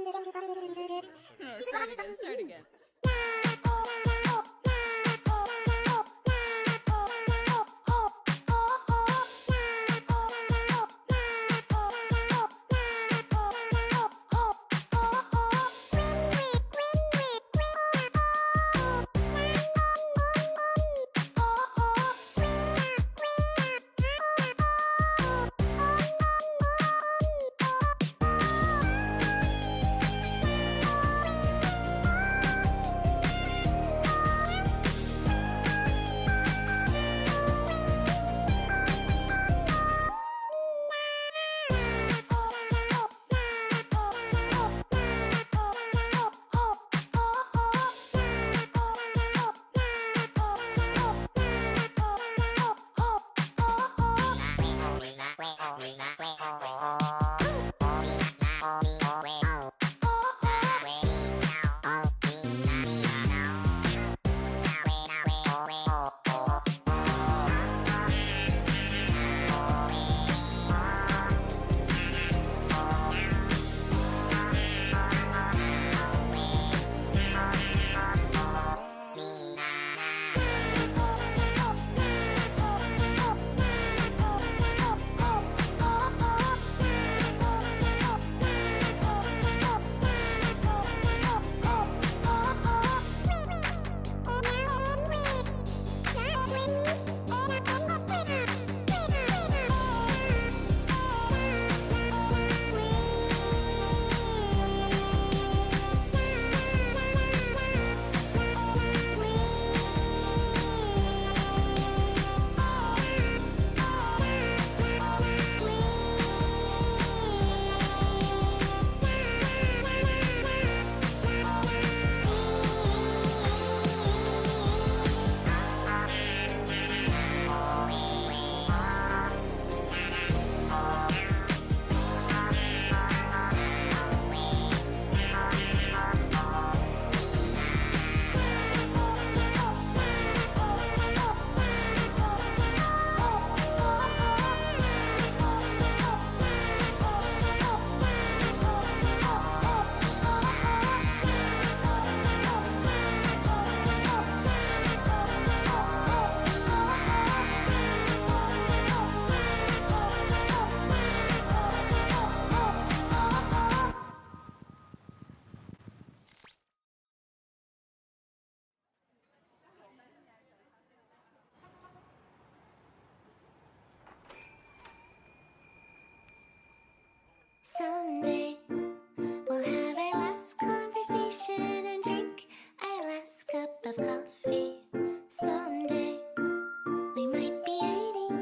Start again. Someday we'll have our last conversation and drink our last cup of coffee. Someday we might be 80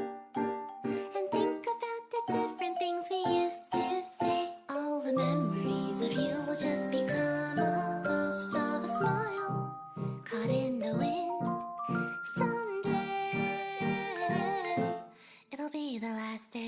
and think about the different things we used to say. All the memories of you will just become a ghost of a smile caught in the wind. Someday it'll be the last day.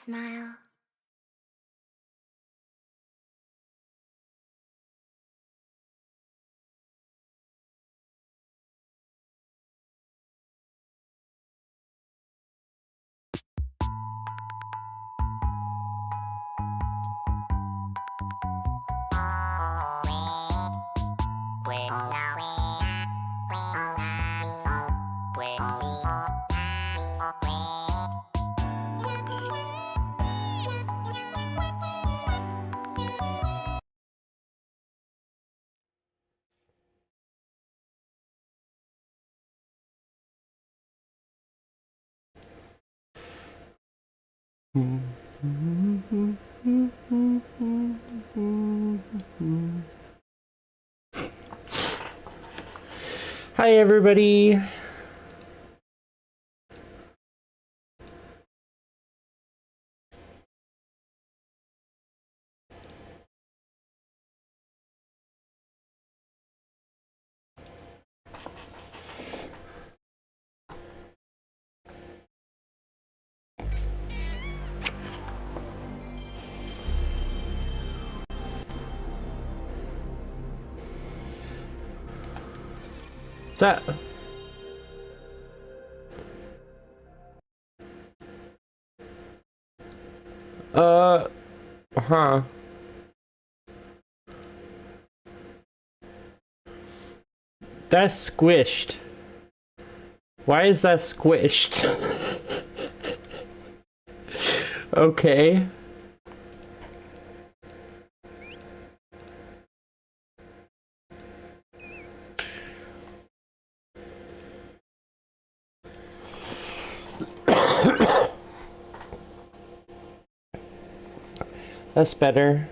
smile. Hi everybody. What's up? Huh. That's squished. Why is that squished? Okay. That's better.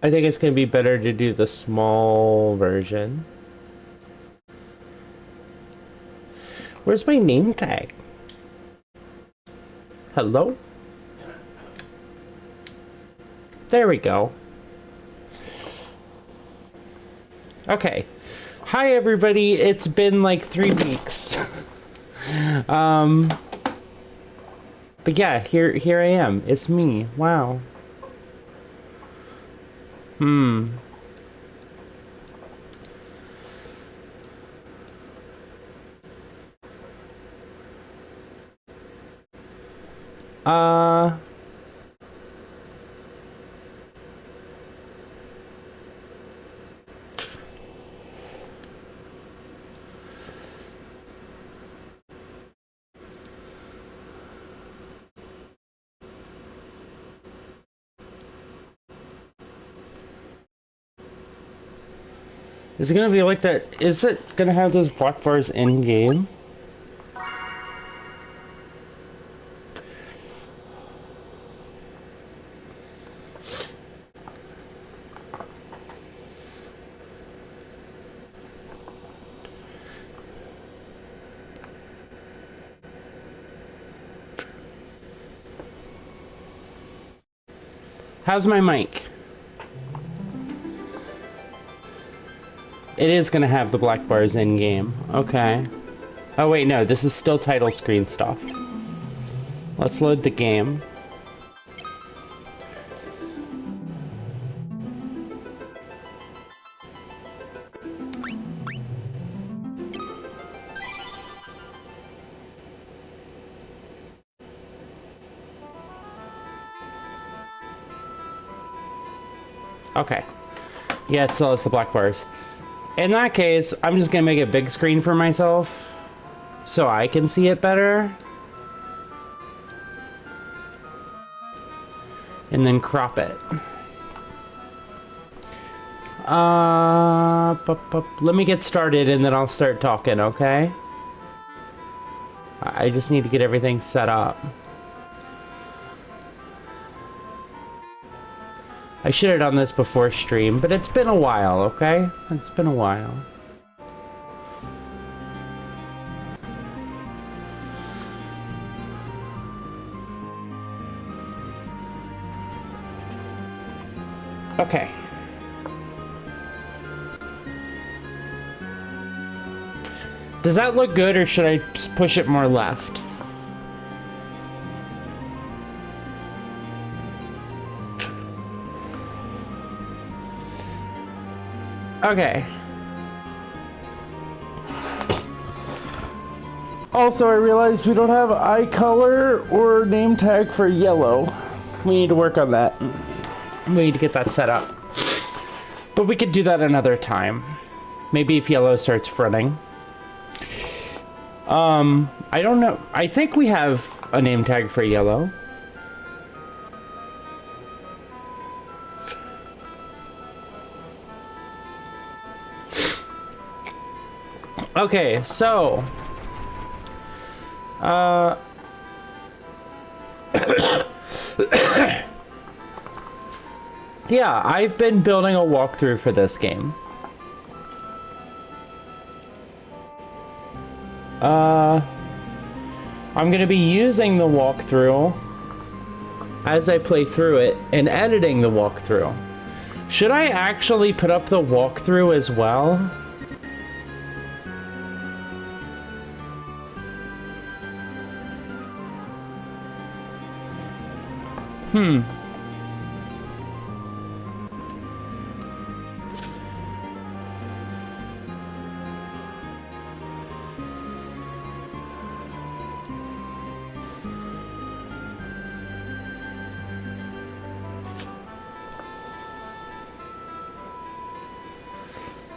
I think it's gonna be better to do the small version. Where's my name tag? Hello? There we go. Okay. Hi everybody, it's been like 3 weeks. But yeah, here I am. It's me. Wow. Is it gonna be like that? Is it gonna have those black bars in game? How's my mic? It is gonna have the black bars in game. Okay. Oh wait, no, this is still title screen stuff. Let's load the game. Okay. Yeah, it still has the black bars. In that case, I'm just gonna make a big screen for myself so I can see it better. And then crop it. Let me get started and then I'll start talking, okay? I just need to get everything set up. I should have done this before stream, but it's been a while, okay? It's been a while. Okay. Does that look good, or should I push it more left? Okay. Also, I realized we don't have eye color or name tag for yellow. We need to work on that. We need to get that set up. But we could do that another time. Maybe if yellow starts fronting. I don't know. I think we have a name tag for yellow. Okay, so yeah, I've been building a walkthrough for this game. I'm gonna be using the walkthrough as I play through it and editing the walkthrough. Should I actually put up the walkthrough as well?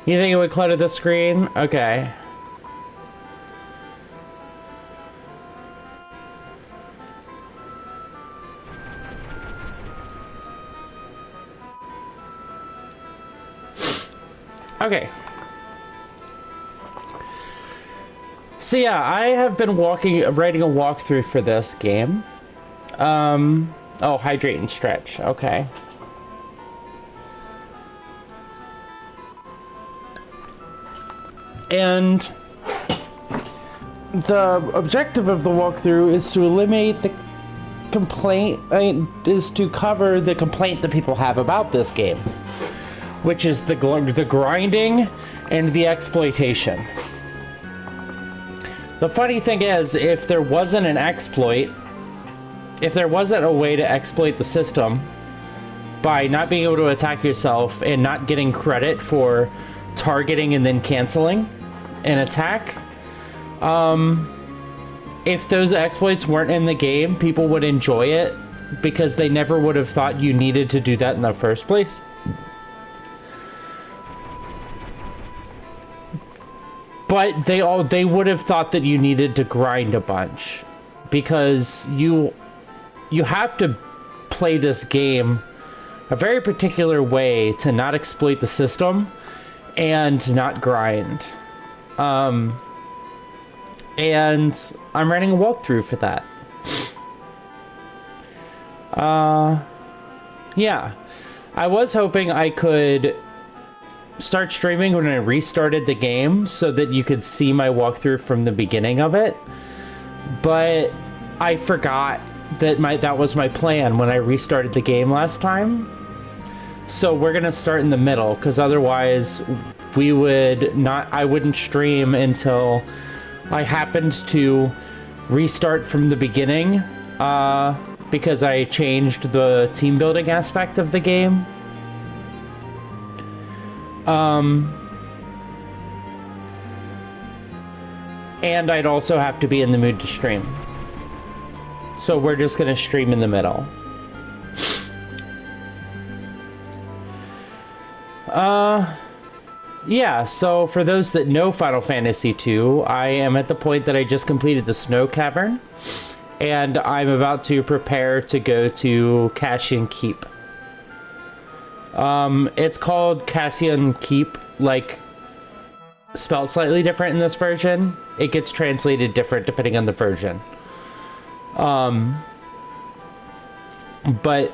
You think it would clutter the screen? Okay. Okay. So yeah, I have been writing a walkthrough for this game. Oh, hydrate and stretch. Okay. And the objective of the walkthrough is to eliminate the complaint, is to cover the complaint that people have about this game, which is the grinding and the exploitation. The funny thing is, if there wasn't an exploit, if there wasn't a way to exploit the system by not being able to attack yourself and not getting credit for targeting and then canceling an attack, if those exploits weren't in the game, people would enjoy it because they never would have thought you needed to do that in the first place. But they would have thought that you needed to grind a bunch, because you have to play this game a very particular way to not exploit the system and not grind. And I'm running a walkthrough for that. Yeah. I was hoping I could start streaming when I restarted the game so that you could see my walkthrough from the beginning of it. But I forgot that that was my plan when I restarted the game last time. So we're gonna start in the middle, because otherwise I wouldn't stream until I happened to restart from the beginning, because I changed the team building aspect of the game. And I'd also have to be in the mood to stream. So we're just gonna stream in the middle. Yeah, so for those that know Final Fantasy II, I am at the point that I just completed the Snow Cavern, and I'm about to prepare to go to Cassian Keep. It's called Cassian Keep, like, spelled slightly different in this version. It gets translated different depending on the version. But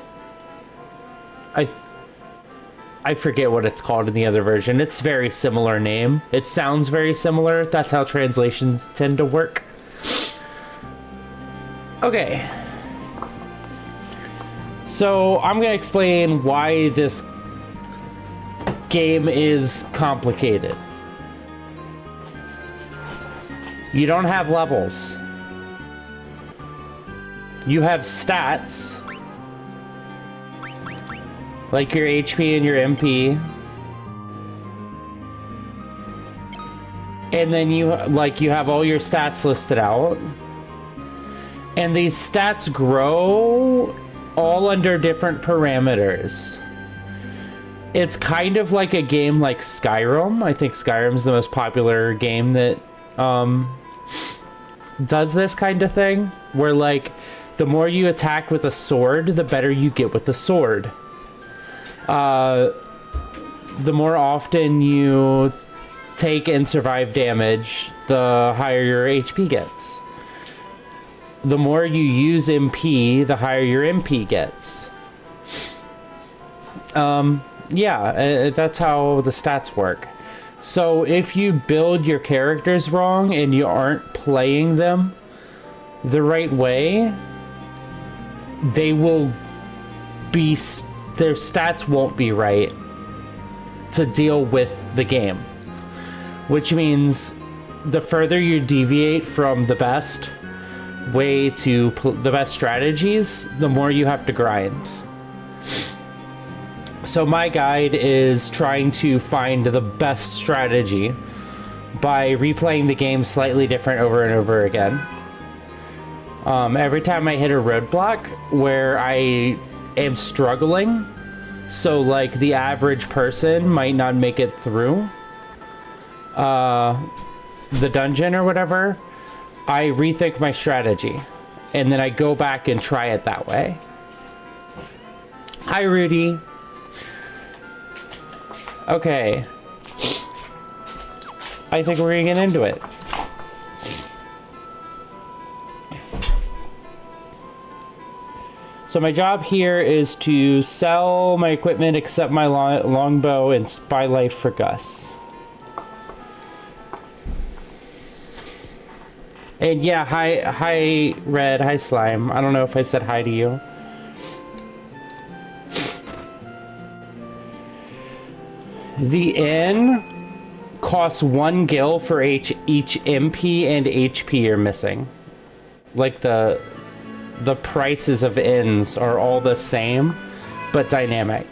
I forget what it's called in the other version. It's very similar name. It sounds very similar. That's how translations tend to work. Okay. So I'm going to explain why this game is complicated. You don't have levels. You have stats, like your HP and your MP. And then you have all your stats listed out. And these stats grow all under different parameters. It's kind of like a game like Skyrim. I think Skyrim's the most popular game that does this kind of thing, where like the more you attack with a sword, the better you get with the sword. The more often you take and survive damage, the higher your HP gets. The more you use MP, the higher your MP gets. Yeah, that's how the stats work. So if you build your characters wrong and you aren't playing them the right way, they will be, their stats won't be right to deal with the game. Which means the further you deviate from the best way to the best strategies, the more you have to grind. So my guide is trying to find the best strategy by replaying the game slightly different over and over again. Every time I hit a roadblock where I am struggling, so like the average person might not make it through the dungeon or whatever, I rethink my strategy and then I go back and try it that way. Hi, Rudy. Okay. I think we're gonna get into it. So my job here is to sell my equipment, accept my longbow, and buy life for Gus. And yeah, hi Red, hi Slime. I don't know if I said hi to you. The inn costs 1 gil for each MP and HP you're missing. Like the prices of inns are all the same, but dynamic.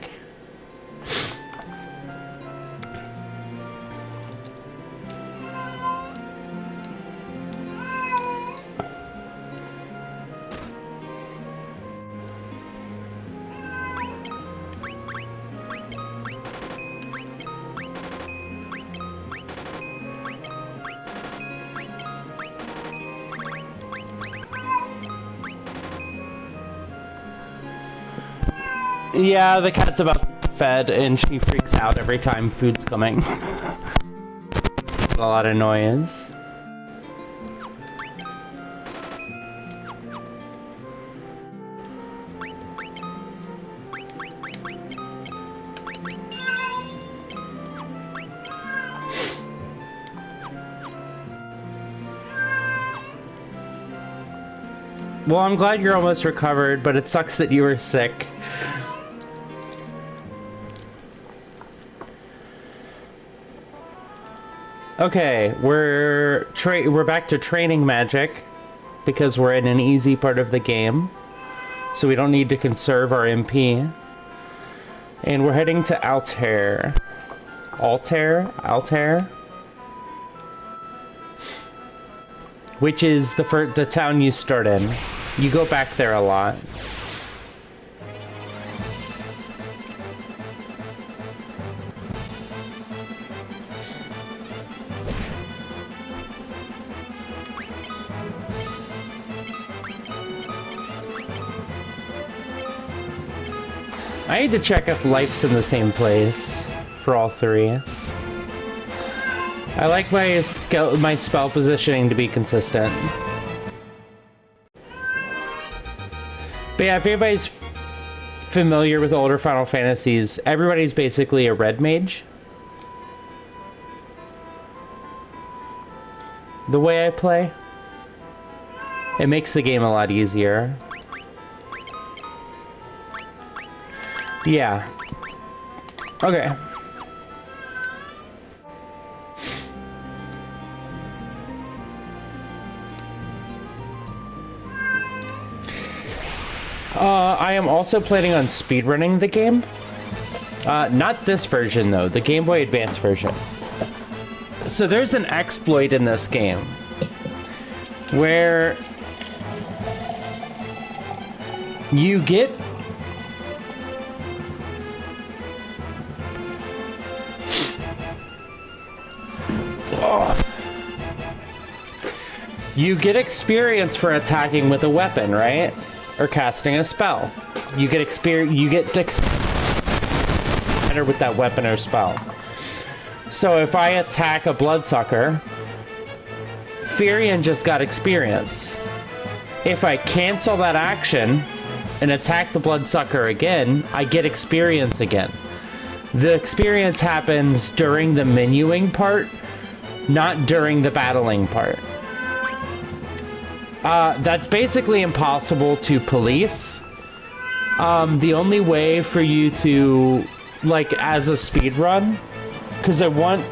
Yeah, the cat's about to be fed and she freaks out every time food's coming. A lot of noise. Well, I'm glad you're almost recovered, but it sucks that you were sick. Okay, we're back to training magic because we're in an easy part of the game, so we don't need to conserve our MP. And we're heading to Altair, which is the town you start in. You go back there a lot. I need to check if life's in the same place for all three. I like my spell positioning to be consistent. But yeah, if anybody's familiar with older Final Fantasies, everybody's basically a red mage. The way I play, it makes the game a lot easier. Yeah. Okay. I am also planning on speedrunning the game. Not this version, though. The Game Boy Advance version. So there's an exploit in this game where you get experience for attacking with a weapon, right? Or casting a spell. You get experience. You get better with that weapon or spell. So if I attack a bloodsucker, Furion just got experience. If I cancel that action and attack the bloodsucker again, I get experience again. The experience happens during the menuing part, not during the battling part. That's basically impossible to police. The only way for you to, like, as a speed run, because I want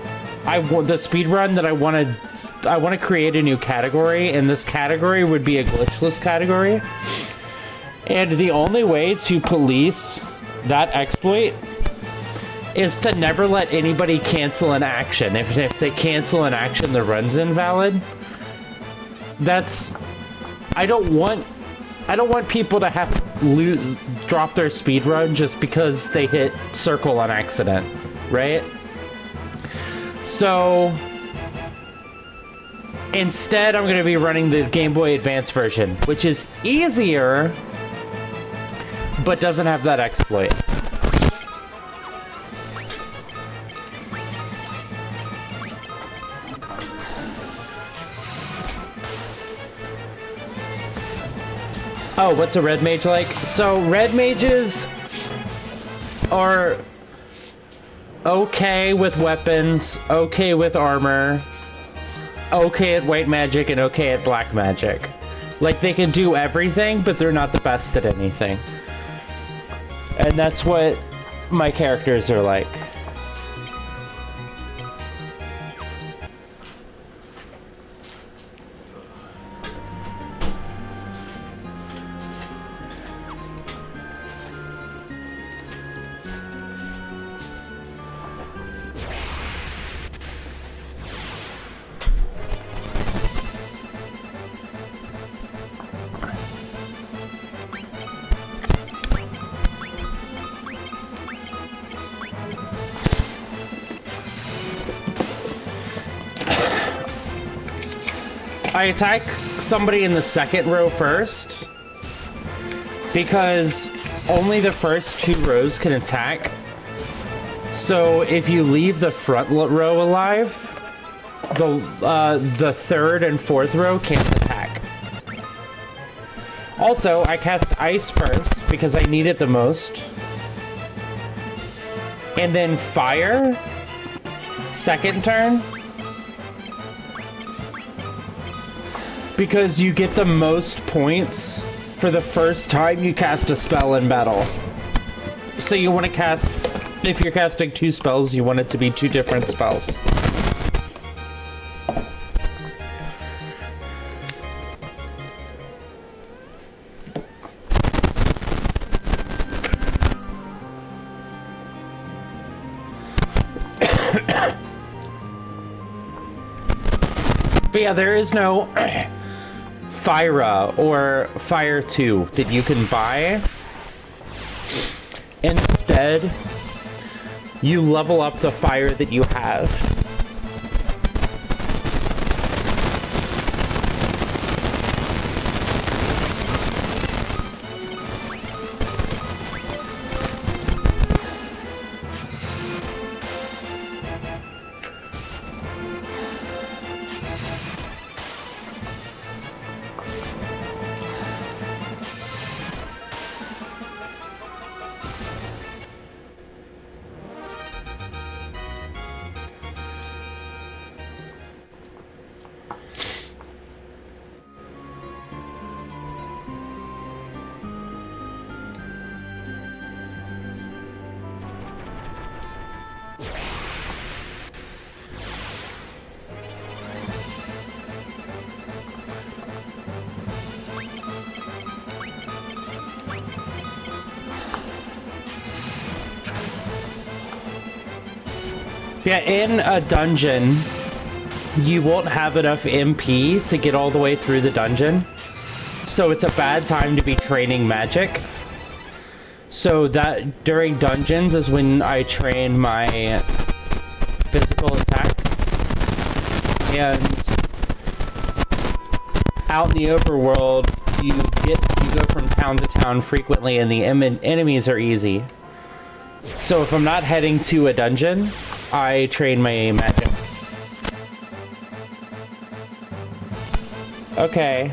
the speed run that I want to create a new category, and this category would be a glitchless category. And the only way to police that exploit is to never let anybody cancel an action. If they cancel an action, the run's invalid. I don't want people to have to drop their speed run just because they hit circle on accident, right? So instead, I'm going to be running the Game Boy Advance version, which is easier, but doesn't have that exploit. Oh, what's a red mage like? So red mages are okay with weapons, okay with armor, okay at white magic, and okay at black magic. Like, they can do everything, but they're not the best at anything. And that's what my characters are like. I attack somebody in the second row first because only the first two rows can attack. So if you leave the front row alive, the third and fourth row can't attack. Also, I cast ice first because I need it the most. And then fire, second turn. Because you get the most points for the first time you cast a spell in battle. So you want to cast, if you're casting two spells, you want it to be two different spells. But yeah, there is no Fyra or Fire 2 that you can buy. Instead, you level up the fire that you have. Yeah, in a dungeon, you won't have enough MP to get all the way through the dungeon. So it's a bad time to be training magic. So that during dungeons is when I train my physical attack. And out in the overworld, you go from town to town frequently, and the enemies are easy. So if I'm not heading to a dungeon, I train my magic. Okay.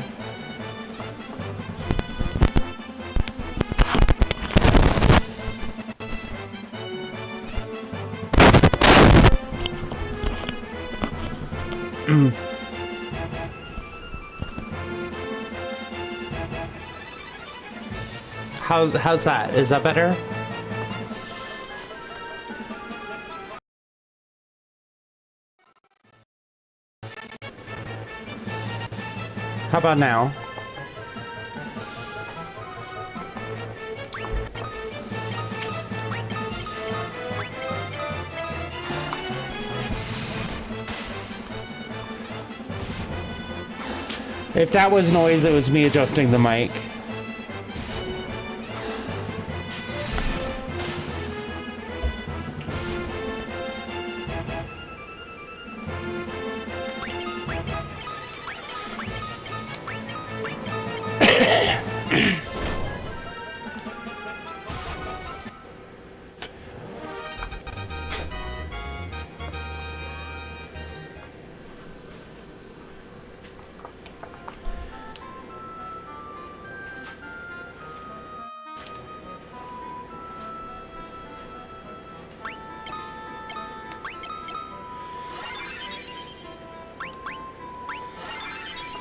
How's that? Is that better? How about now? If that was noise, it was me adjusting the mic.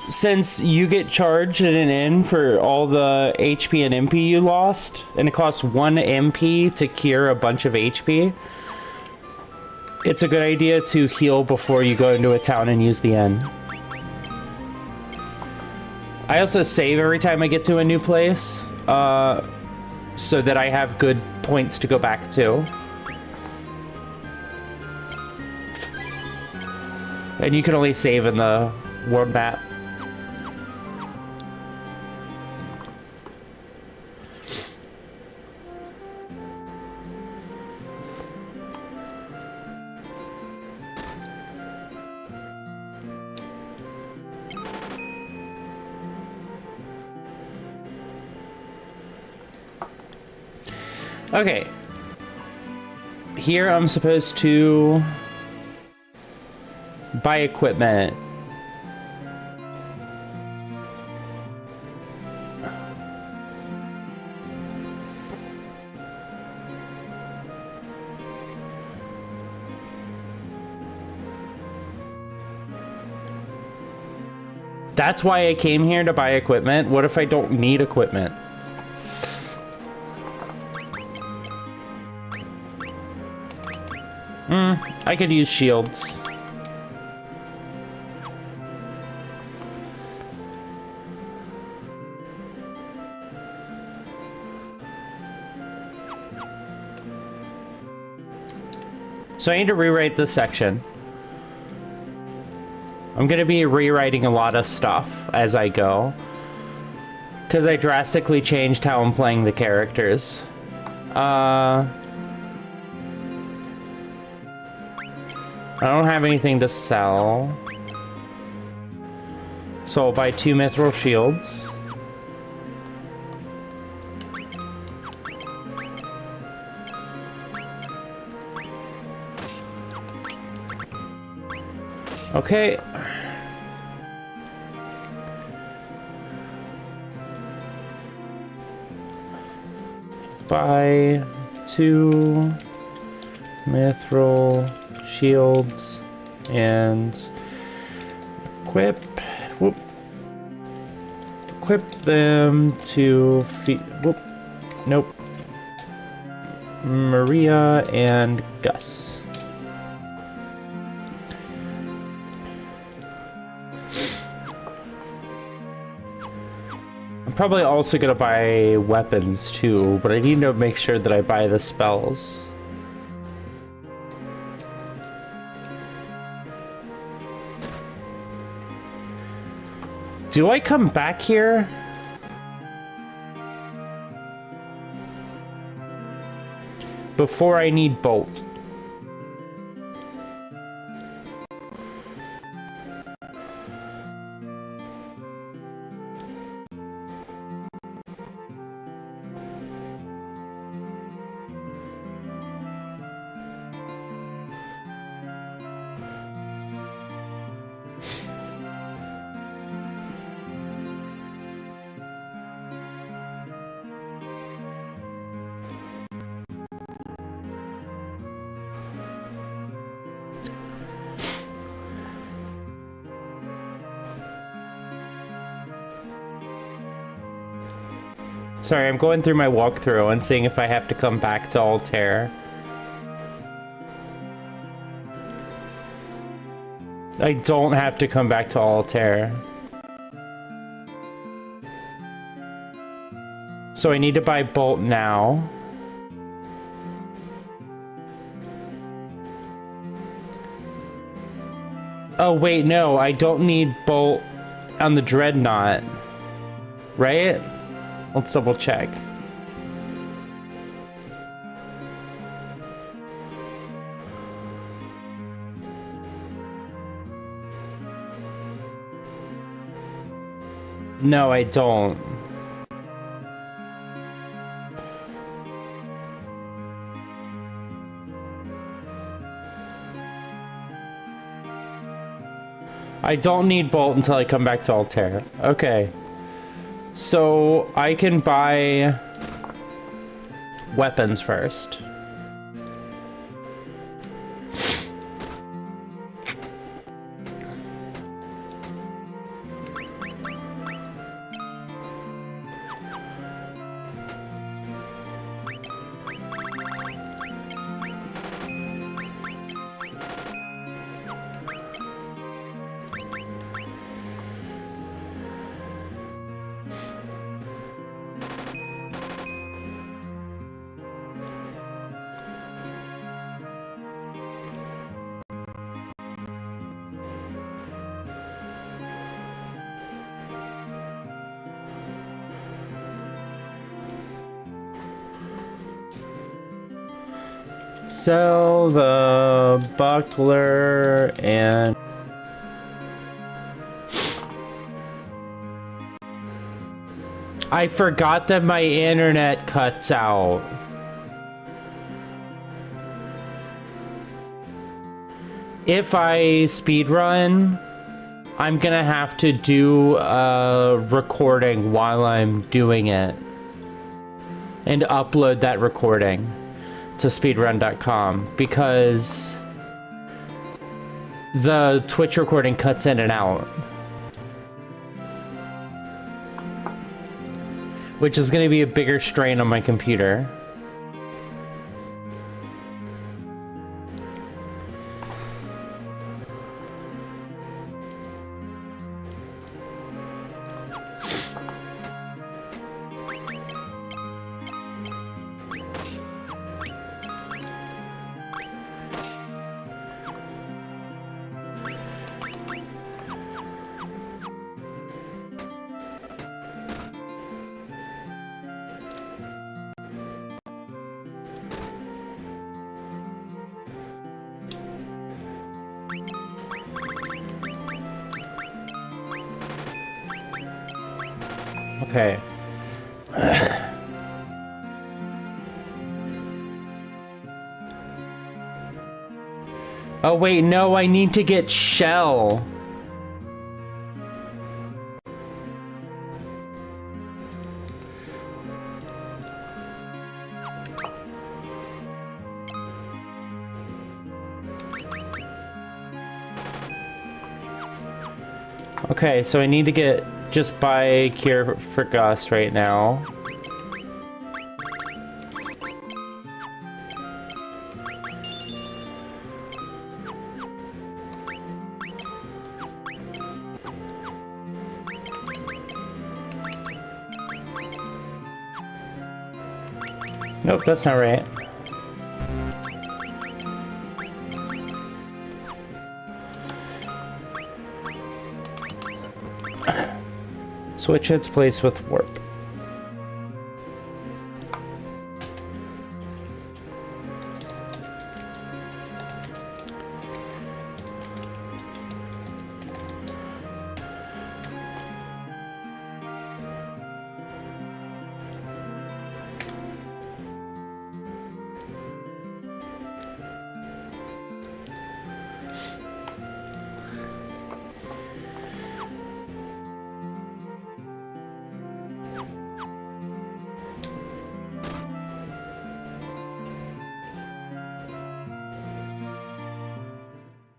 Since you get charged at an inn for all the HP and MP you lost, and it costs 1 MP to cure a bunch of HP, it's a good idea to heal before you go into a town and use the inn. I also save every time I get to a new place, so that I have good points to go back to. And you can only save in the world map. Okay. Here I'm supposed to buy equipment. That's why I came here, to buy equipment. What if I don't need equipment? I could use shields. So I need to rewrite this section. I'm gonna be rewriting a lot of stuff as I go, because I drastically changed how I'm playing the characters. I don't have anything to sell, so I'll buy 2 mithril shields. Okay. Buy 2 mithril shields and equip them to Maria and Gus. I'm probably also gonna buy weapons too, but I need to make sure that I buy the spells. Do I come back here? Before I need bolt. Sorry, I'm going through my walkthrough and seeing if I have to come back to Altair. I don't have to come back to Altair. So I need to buy Bolt now. Oh wait, no, I don't need Bolt on the Dreadnought. Right? Let's double check. No, I don't. I don't need Bolt until I come back to Altair. Okay. So I can buy weapons first. Sell the buckler and I forgot that my internet cuts out. If I speedrun, I'm gonna have to do a recording while I'm doing it and upload that recording to speedrun.com because the Twitch recording cuts in and out, which is going to be a bigger strain on my computer. Okay. Oh wait, no, I need to get shell. Okay, so I need to get just buy Cure for Gus right now. Nope, that's not right. Switch its place with warp.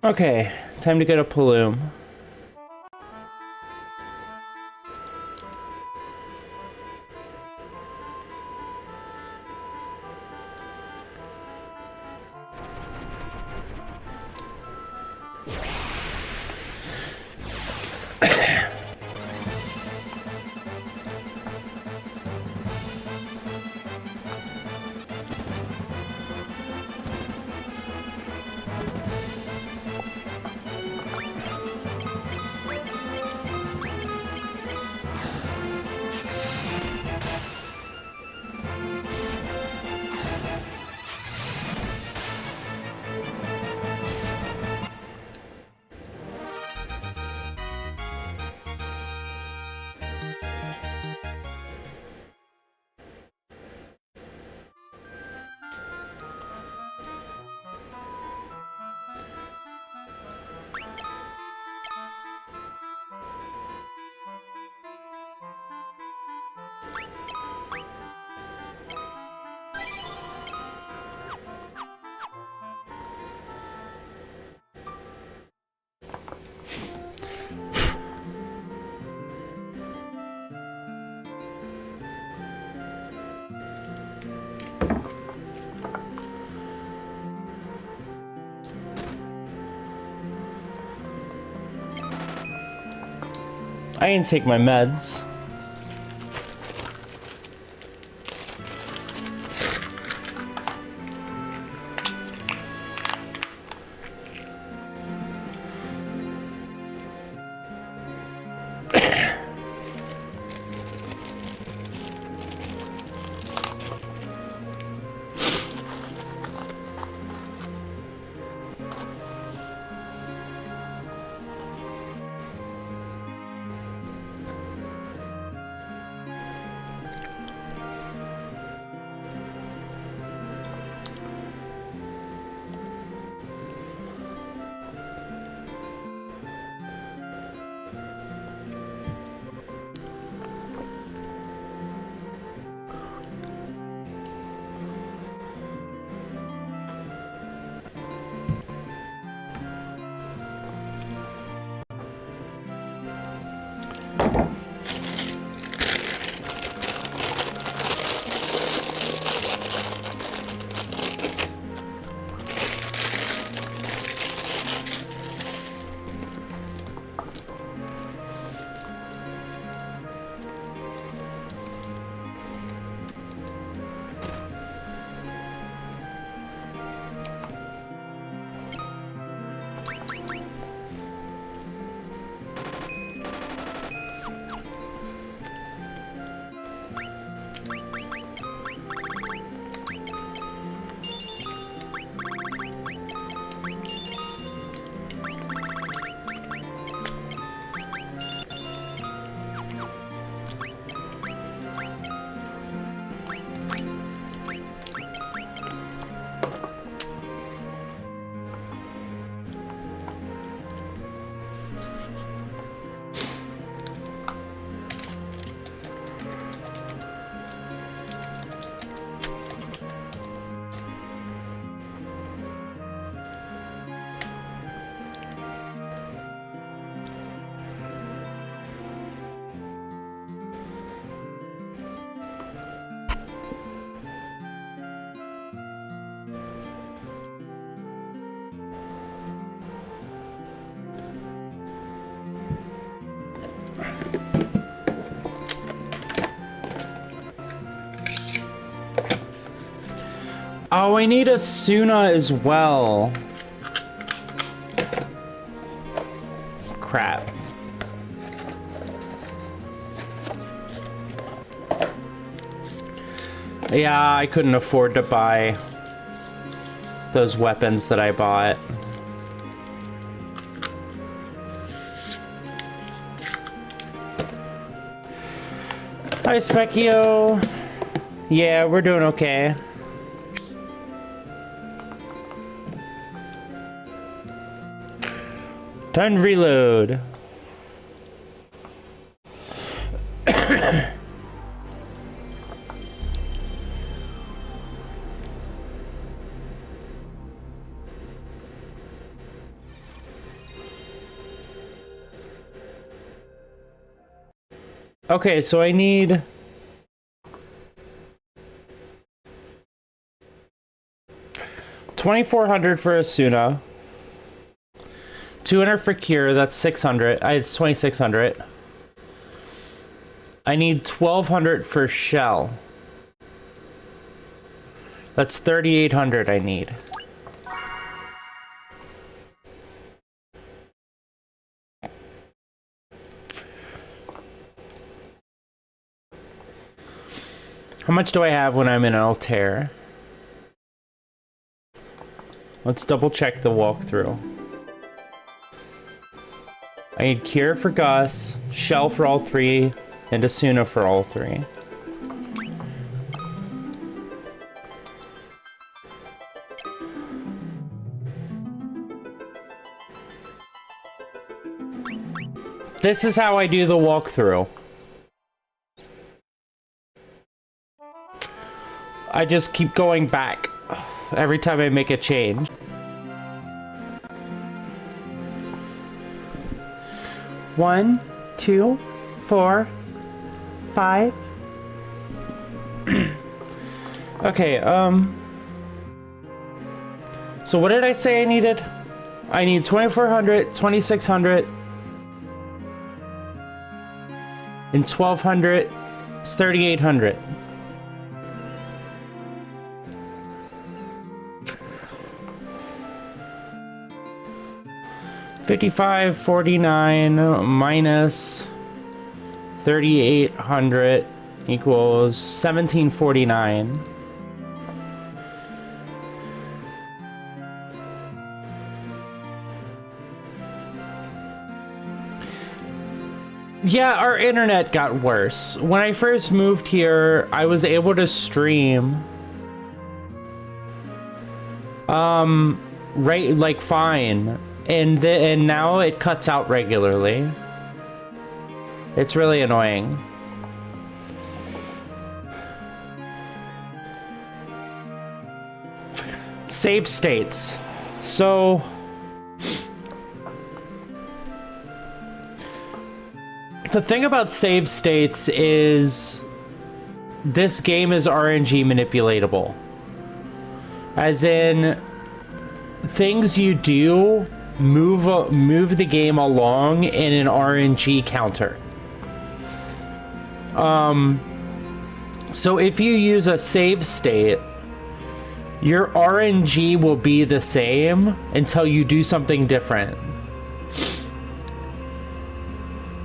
Okay, time to go to Paloom. I can take my meds. Oh, I need a Suna as well. Crap. Yeah, I couldn't afford to buy those weapons that I bought. Hi, Specchio. Yeah, we're doing okay. Time to reload. Okay, so I need 2,400 for Asuna, 200 for Cure, that's 600. It's 2,600. I need 1,200 for Shell. That's 3,800 I need. How much do I have when I'm in Altair? Let's double check the walkthrough. I need Cure for Gus, Shell for all three, and Asuna for all three. This is how I do the walkthrough. I just keep going back every time I make a change. One, two, 4, 5. Okay, so what did I say I needed? I need 2,400, 2,600, and 1,200. It's 3,800. $5,549 minus 3,800 equals $1,749. Yeah, our internet got worse. When I first moved here, I was able to stream right, like, fine. And now it cuts out regularly. It's really annoying. Save states. So the thing about save states is this game is RNG manipulatable. As in, things you do move the game along in an RNG counter. So if you use a save state, your RNG will be the same until you do something different.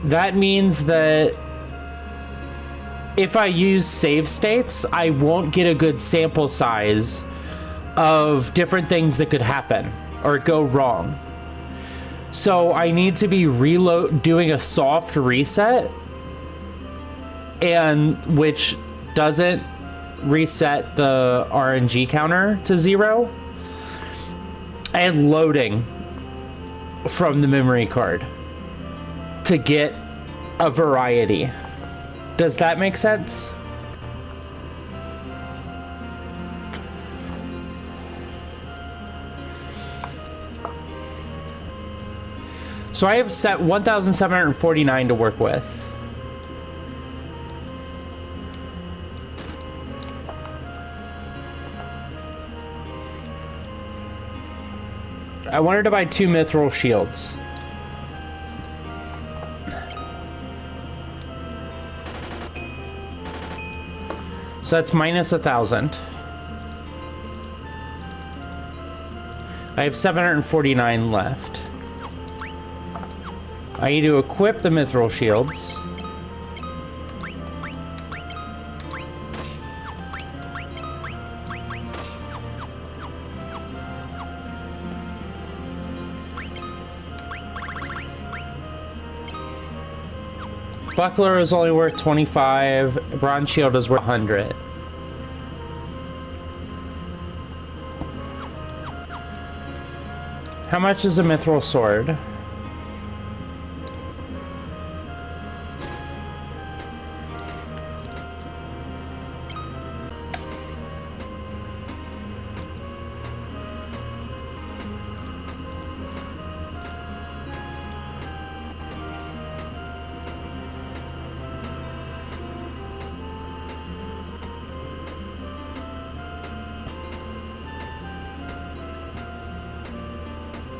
That means that if I use save states, I won't get a good sample size of different things that could happen or go wrong. So I need to be doing a soft reset, and which doesn't reset the RNG counter to 0, and loading from the memory card to get a variety. Does that make sense? So I have set 1,749 to work with. I wanted to buy 2 mithril shields. So that's minus 1,000. I have 749 left. I need to equip the mithril shields. Buckler is only worth 25. Bronze shield is worth 100. How much is a mithril sword?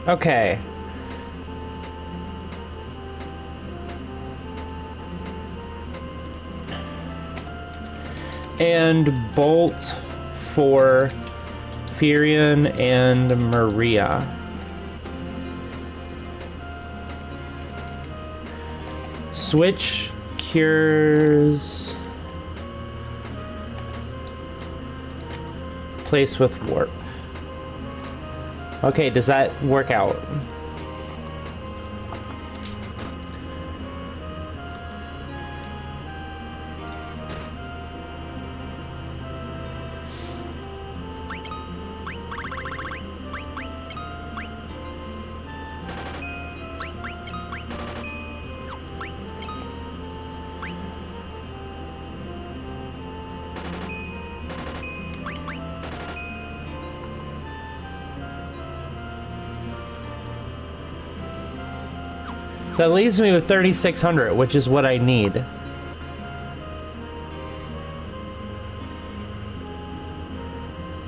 Okay. And bolt for Firion and Maria. Switch cures. Place with warp. Okay, does that work out? That leaves me with 3,600, which is what I need.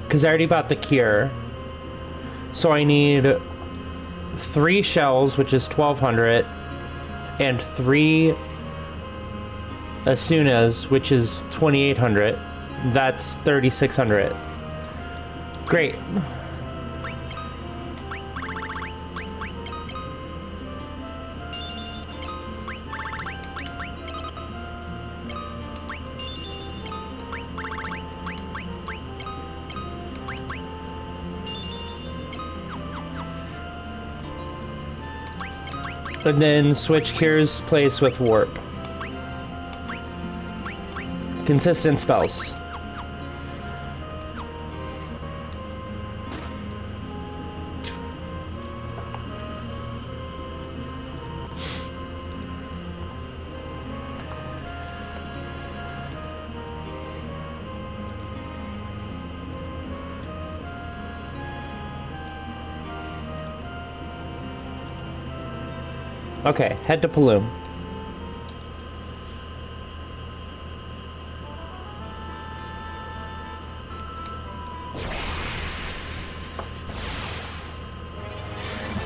Because I already bought the cure. So I need 3 shells, which is 1,200, and 3 Asunas, which is 2,800. That's 3,600. Great. And then switch Cure's place with Warp. Consistent spells. Okay, head to Paloom.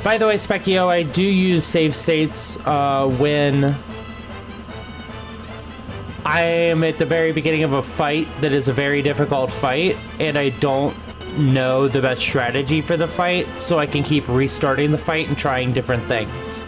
By the way, Specchio, I do use save states when I am at the very beginning of a fight that is a very difficult fight, and I don't know the best strategy for the fight, so I can keep restarting the fight and trying different things.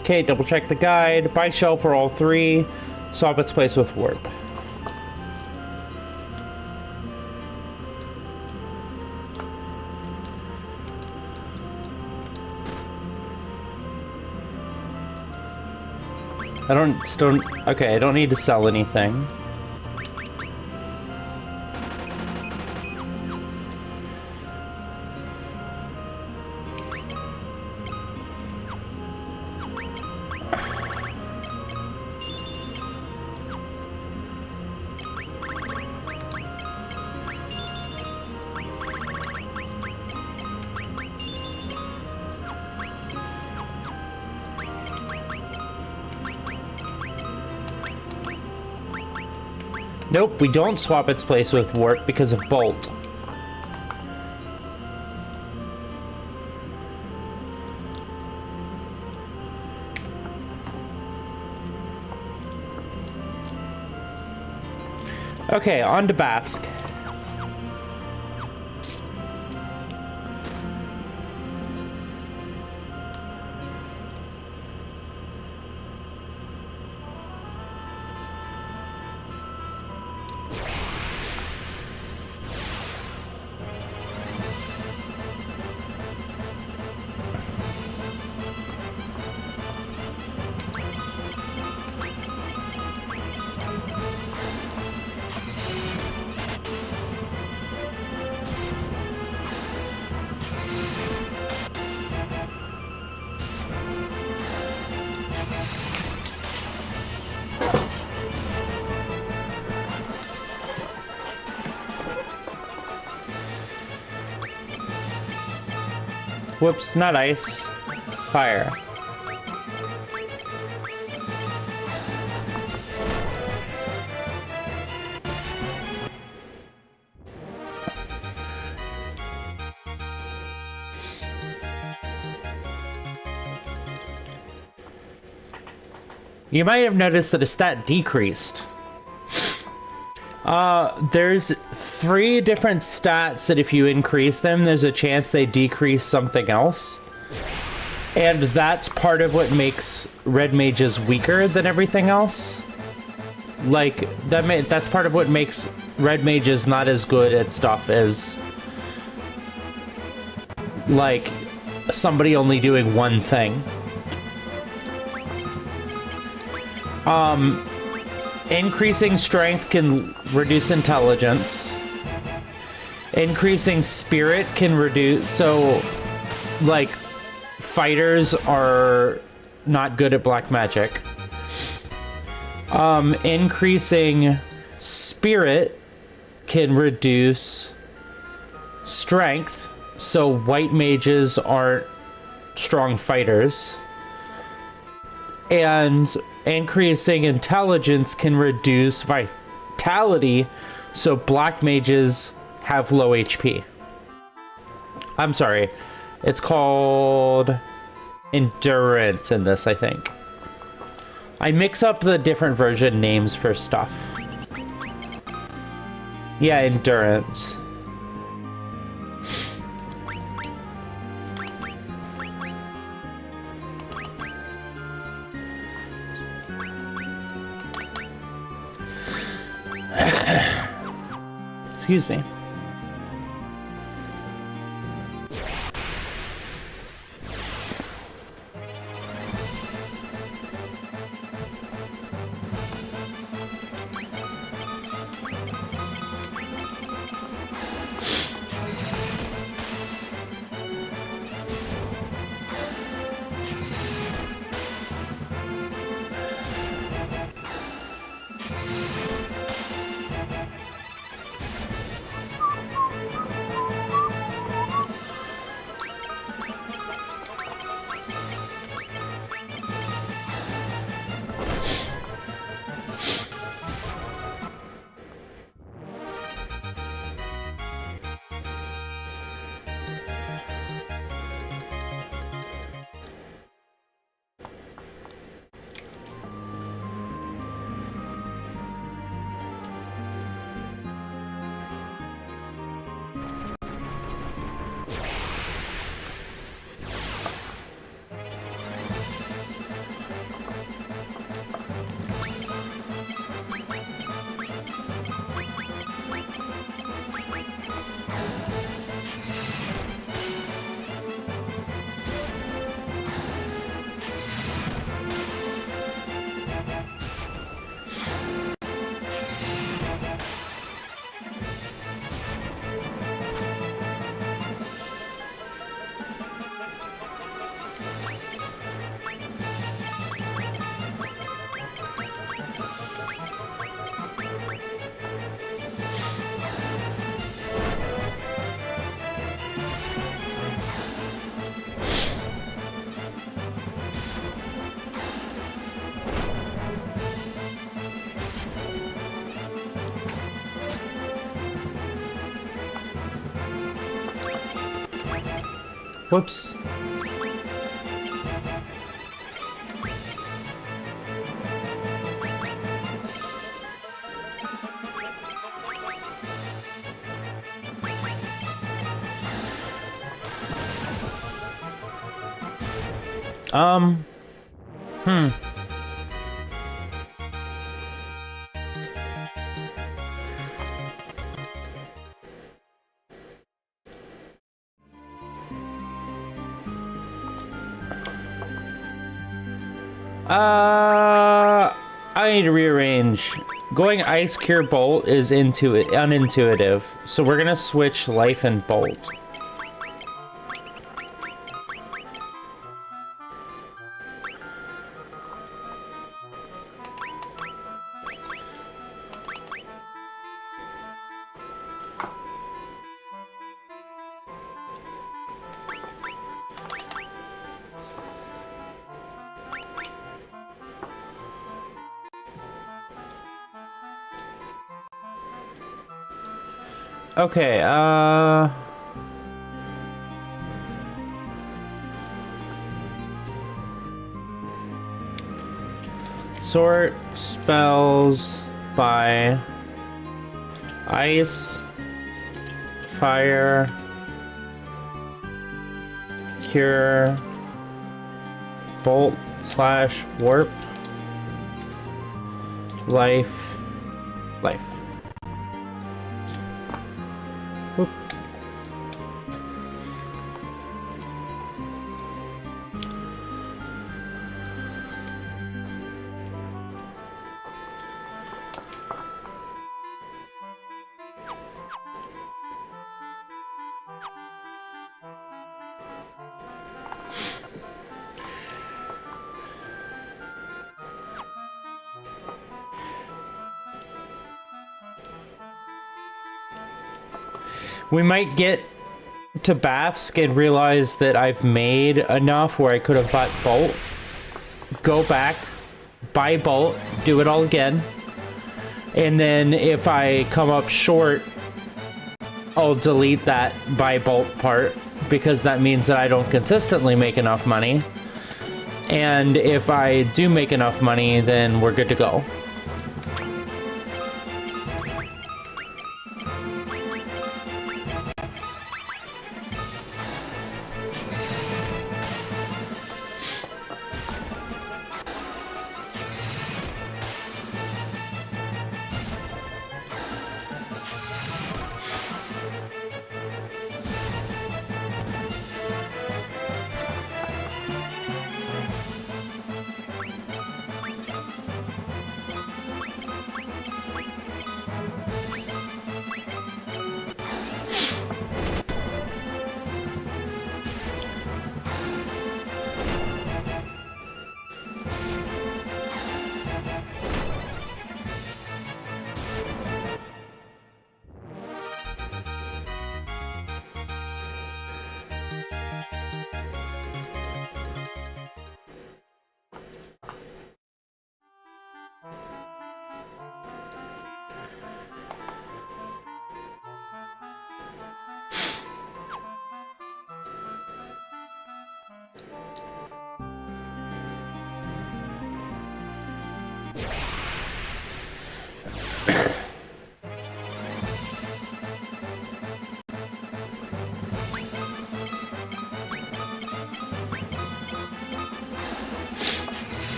Okay, double check the guide. Buy shell for all 3. Swap its place with warp. Okay, I don't need to sell anything. Nope, we don't swap its place with warp because of bolt. Okay, on to Bafsk. Whoops, not ice. Fire. You might have noticed that a stat decreased. There's 3 different stats that if you increase them, there's a chance they decrease something else. And that's part of what makes red mages weaker than everything else. Like, that's part of what makes red mages not as good at stuff as, like, somebody only doing one thing. Increasing strength can reduce intelligence. Increasing spirit can reduce... So, like, fighters are not good at black magic. Increasing spirit can reduce strength. So, white mages aren't strong fighters. And increasing intelligence can reduce vitality, so black mages have low HP. I'm sorry, it's called endurance in this, I think. I mix up the different version names for stuff. Yeah, endurance. Excuse me. Whoops. Hmm. I need to rearrange. Going Ice Cure Bolt is unintuitive, so we're gonna switch Life and Bolt. Okay, sort spells by ice, fire, cure, bolt / warp, life. Whoop. We might get to Bafsk and realize that I've made enough where I could have bought Bolt. Go back, buy Bolt, do it all again. And then if I come up short, I'll delete that buy Bolt part, because that means that I don't consistently make enough money. And if I do make enough money, then we're good to go.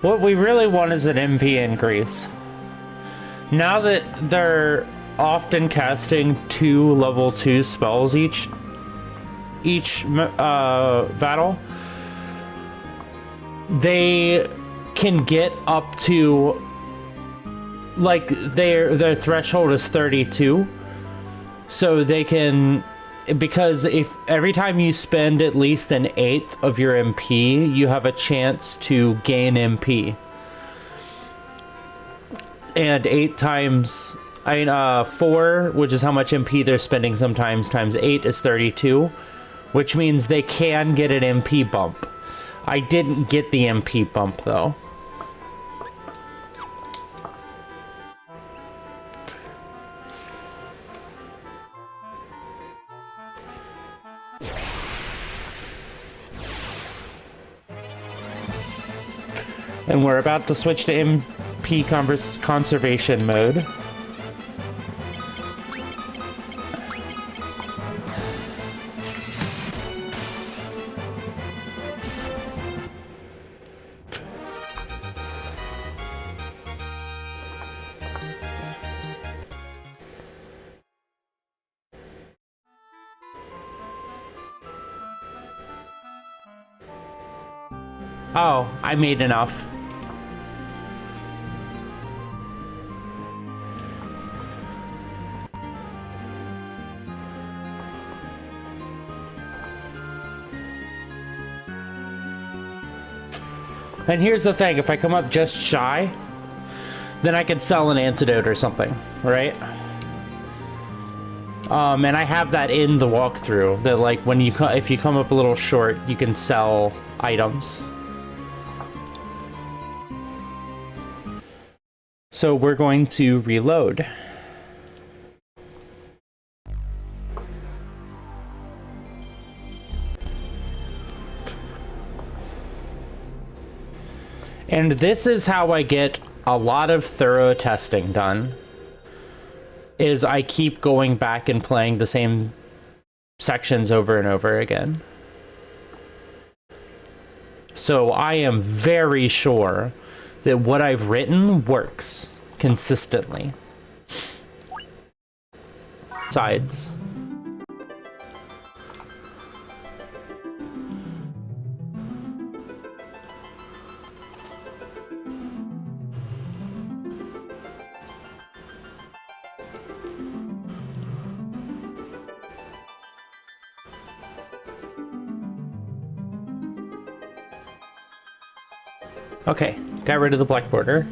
What we really want is an MP increase. Now that they're often casting 2 level 2 spells each battle, they can get up to, like, their threshold is 32, so they can, because if every time you spend at least an 1/8 of your MP, you have a chance to gain MP. And 8 times, 4, which is how much MP they're spending sometimes, times 8 is 32, which means they can get an MP bump. I didn't get the MP bump, though. And we're about to switch to MP conservation mode. Oh, I made enough. And here's the thing, if I come up just shy, then I can sell an antidote or something, right? And I have that in the walkthrough, that like when you if you come up a little short, you can sell items. So we're going to reload. And this is how I get a lot of thorough testing done, is I keep going back and playing the same sections over and over again. So I am very sure that what I've written works consistently. Sides. Okay, got rid of the black border.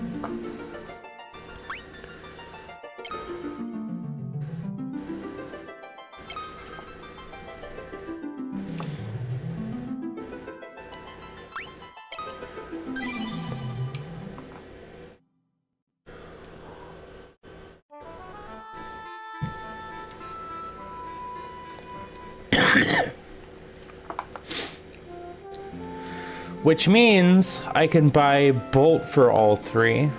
Which means I can buy Bolt for all 3.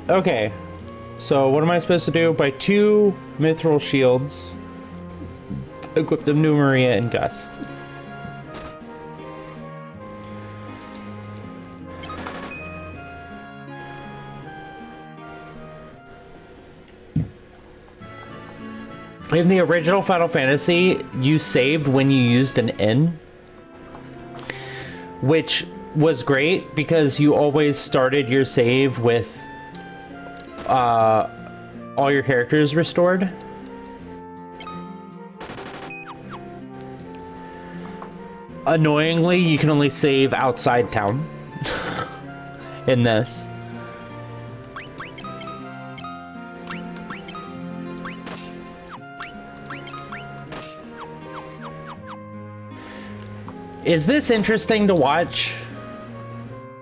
Okay. So what am I supposed to do? Buy 2 mithril shields, equip them to Maria and Gus. In the original Final Fantasy, you saved when you used an N, which was great because you always started your save with all your characters restored. Annoyingly, you can only save outside town in this. Is this interesting to watch?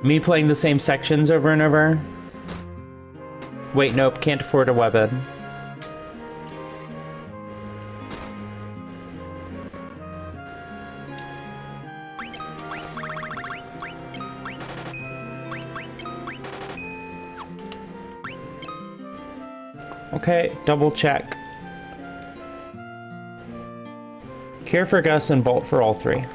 Me playing the same sections over and over? Wait, nope, can't afford a weapon. Okay, double check. Care for Gus and Bolt for all three.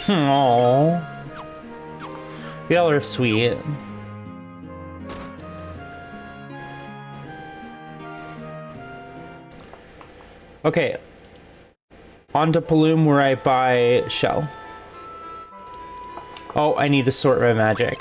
Aww. Y'all are sweet. Okay. On to Paloom where I buy Shell. Oh, I need to sort my magic.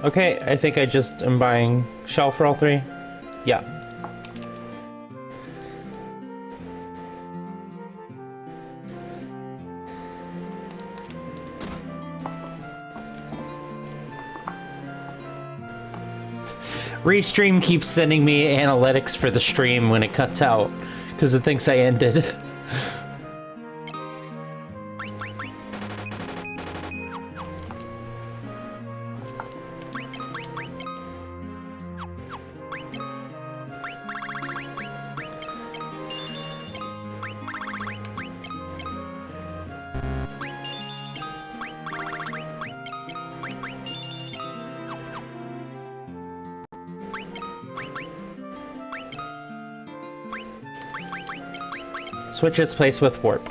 Okay, I think I just am buying Shell for all three. Yeah. Restream keeps sending me analytics for the stream when it cuts out, because it thinks I ended. Switch its place with Warp.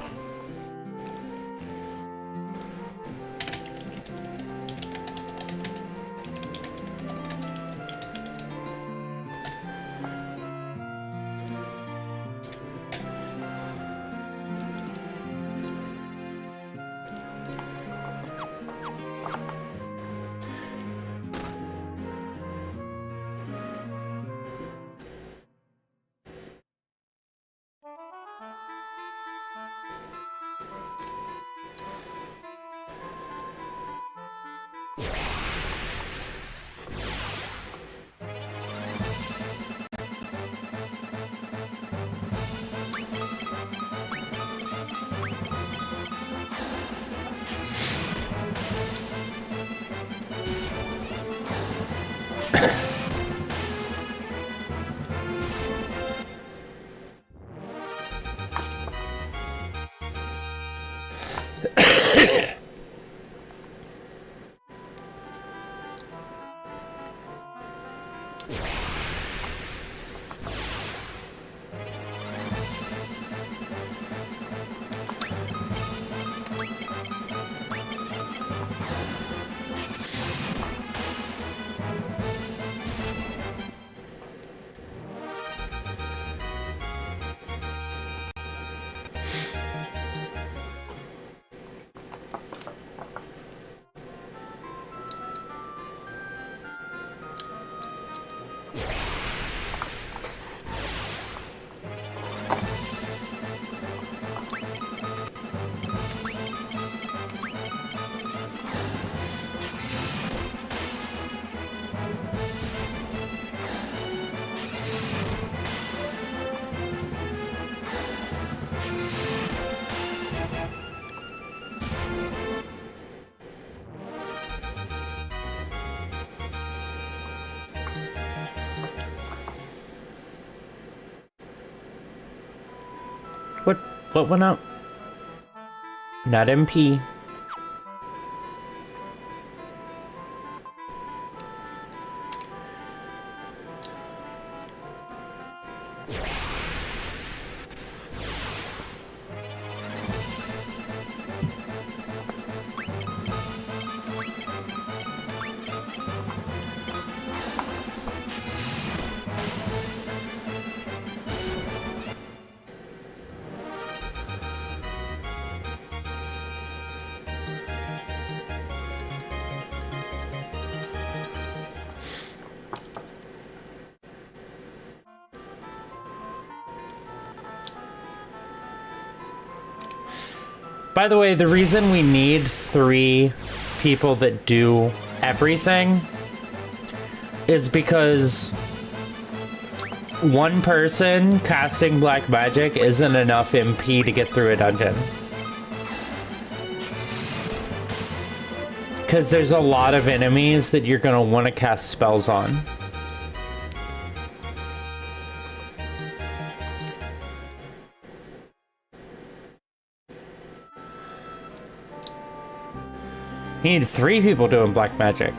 What went up? Not MP. By the way, the reason we need 3 people that do everything is because one person casting black magic isn't enough MP to get through a dungeon. Because there's a lot of enemies that you're going to want to cast spells on. You need 3 people doing black magic.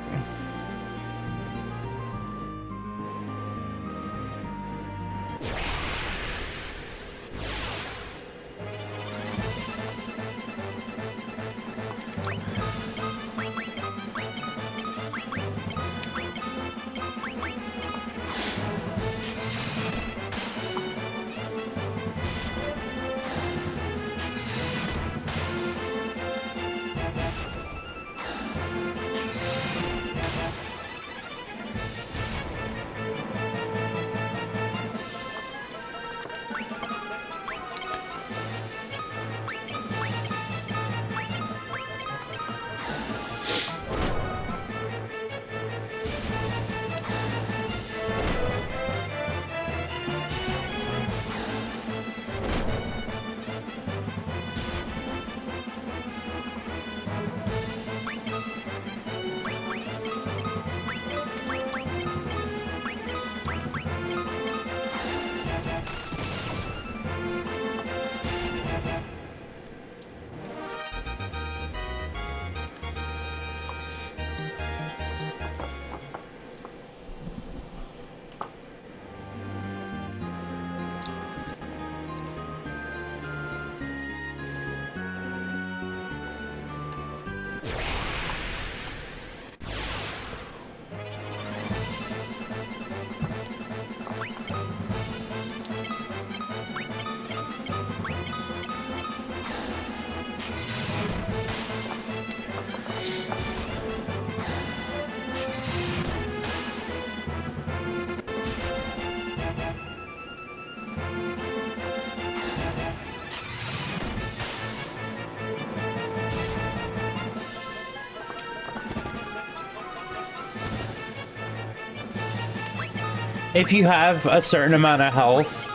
If you have a certain amount of health,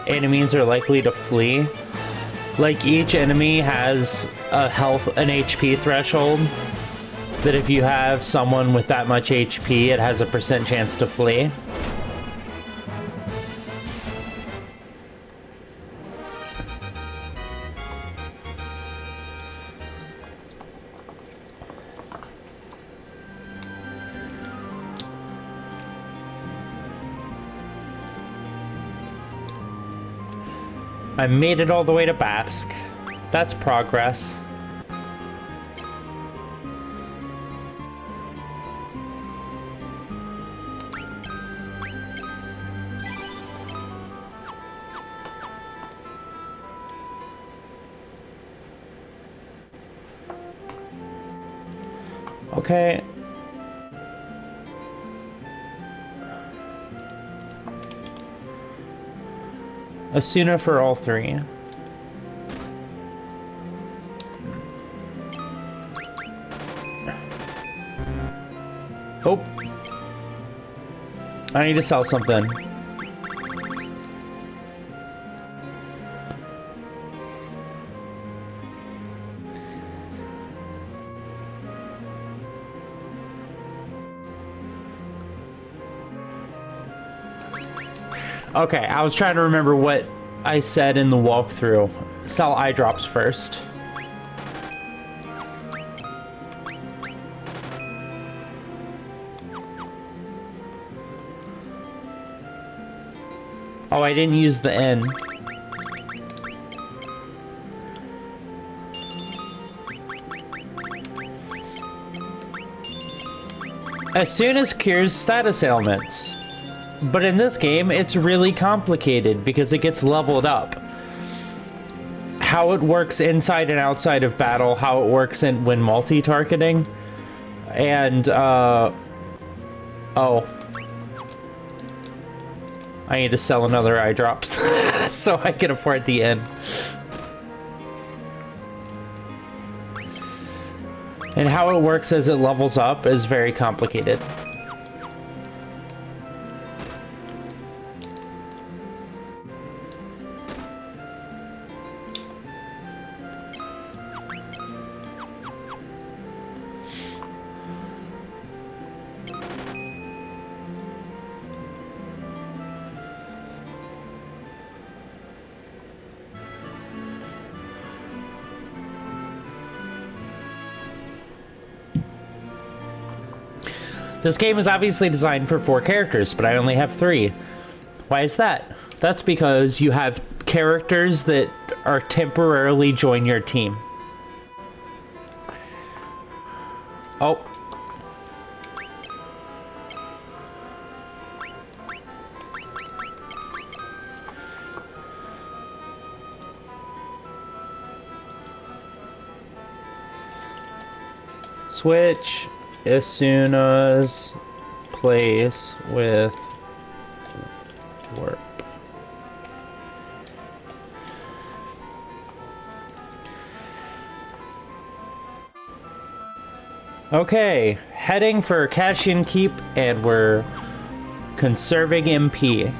enemies are likely to flee. Like, each enemy has an HP threshold, that if you have someone with that much HP, it has a % chance to flee. I made it all the way to Bafsk. That's progress. Okay. Asuna for all 3. Oh. I need to sell something. Okay, I was trying to remember what I said in the walkthrough. Sell eye drops first. Oh, I didn't use the N. As soon as cures status ailments. But in this game, it's really complicated because it gets leveled up. How it works inside and outside of battle, how it works when multi-targeting. And, oh. I need to sell another eye drops so I can afford the end. And how it works as it levels up is very complicated. This game is obviously designed for 4 characters, but I only have 3. Why is that? That's because you have characters that are temporarily join your team. Oh. Switch as soon as place with warp. Okay, heading for cash and keep, and we're conserving MP.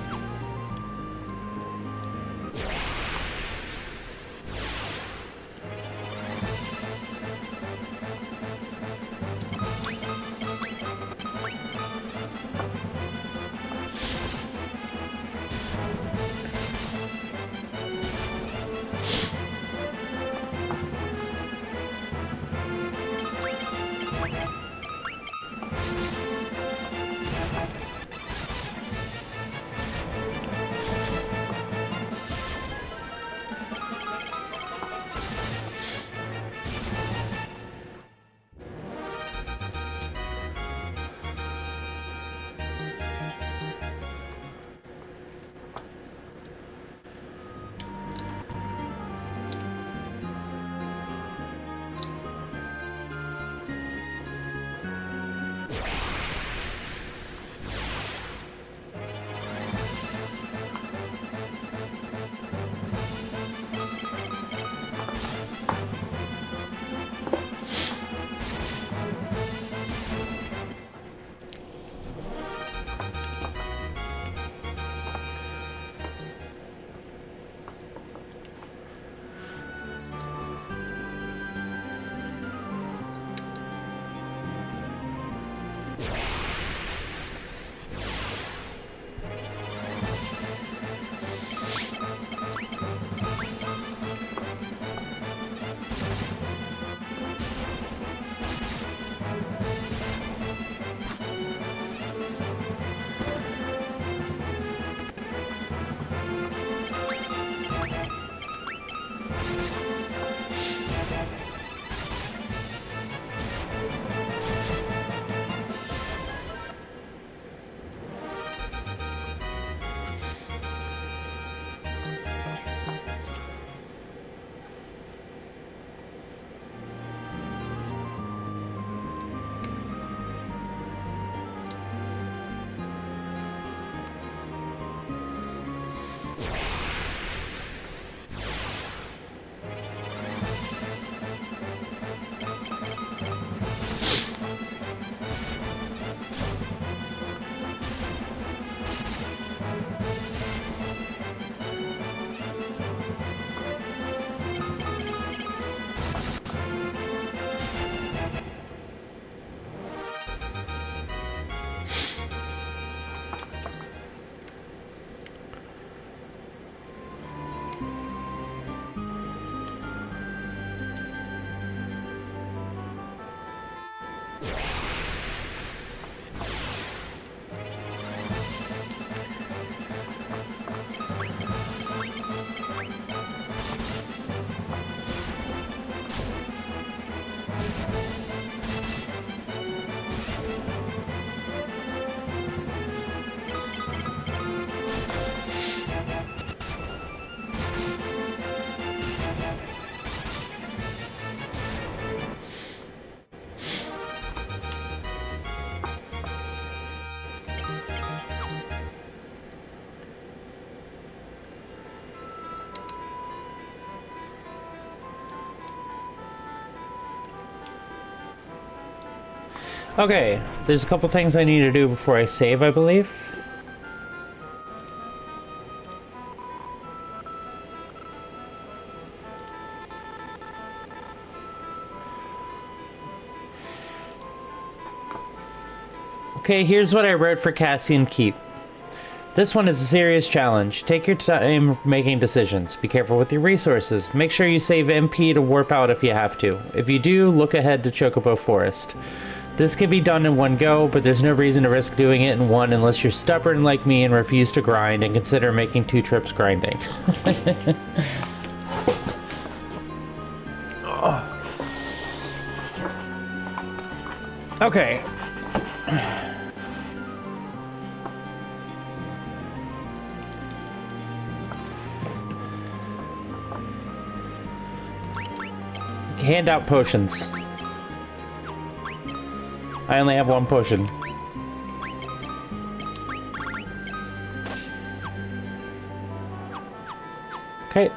Okay, there's a couple things I need to do before I save, I believe. Okay, here's what I wrote for Cassian Keep. This one is a serious challenge. Take your time making decisions. Be careful with your resources. Make sure you save MP to warp out if you have to. If you do, look ahead to Chocobo Forest. This can be done in one go, but there's no reason to risk doing it in one unless you're stubborn like me and refuse to grind and consider making 2 trips grinding. Okay. Hand out potions. I only have 1 potion. Okay.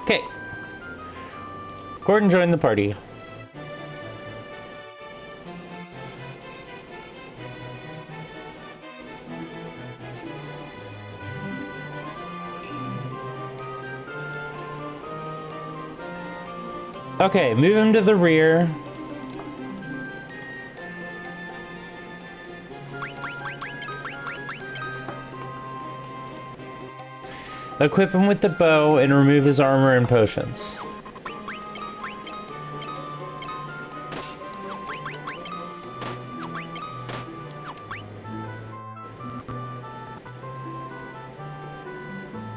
Okay. Gordon joined the party. Okay, move him to the rear. Equip him with the bow and remove his armor and potions.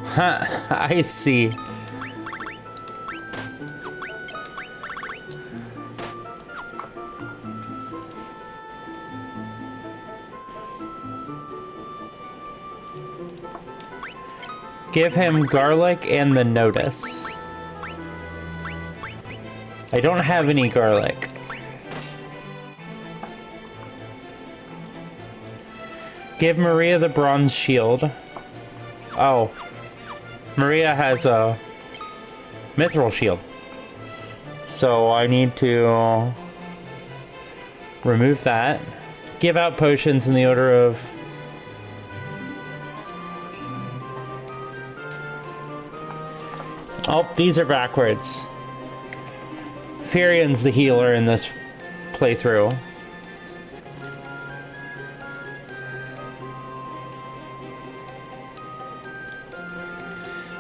Huh, I see. Give him garlic and the notice. I don't have any garlic. Give Maria the bronze shield. Oh. Maria has a mithril shield. So I need to remove that. Give out potions in the order of... Oh, these are backwards. Furion's the healer in this playthrough.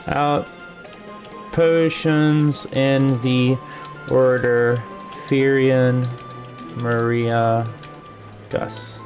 Out potions in the order Furion, Maria, Gus.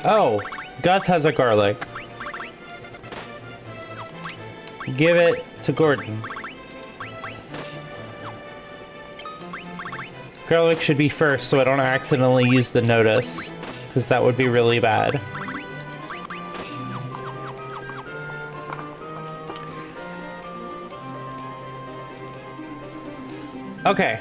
Oh, Gus has a garlic. Give it to Gordon. Garlic should be first so I don't accidentally use the notice, because that would be really bad. Okay.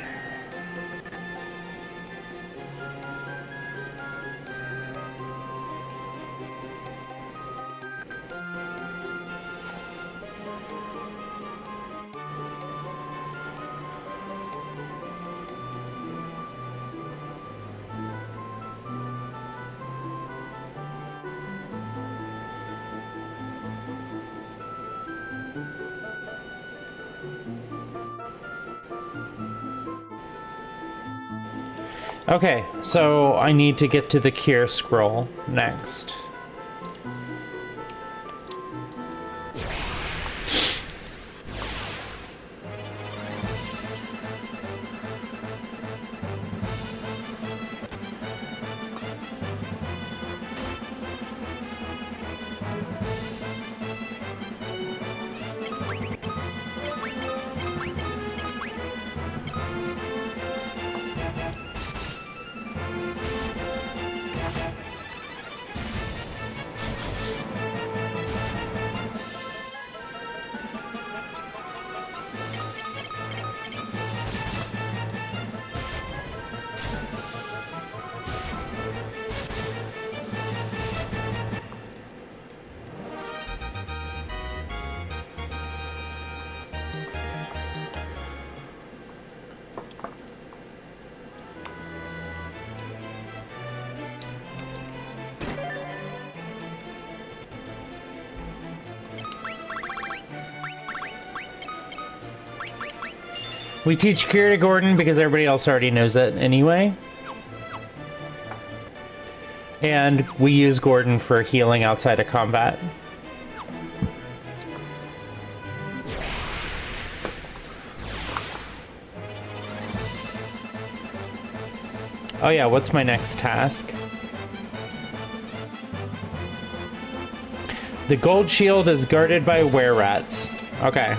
Okay, so I need to get to the cure scroll next. We teach cure to Gordon because everybody else already knows it anyway. And we use Gordon for healing outside of combat. Oh yeah, what's my next task? The gold shield is guarded by were-rats. Okay.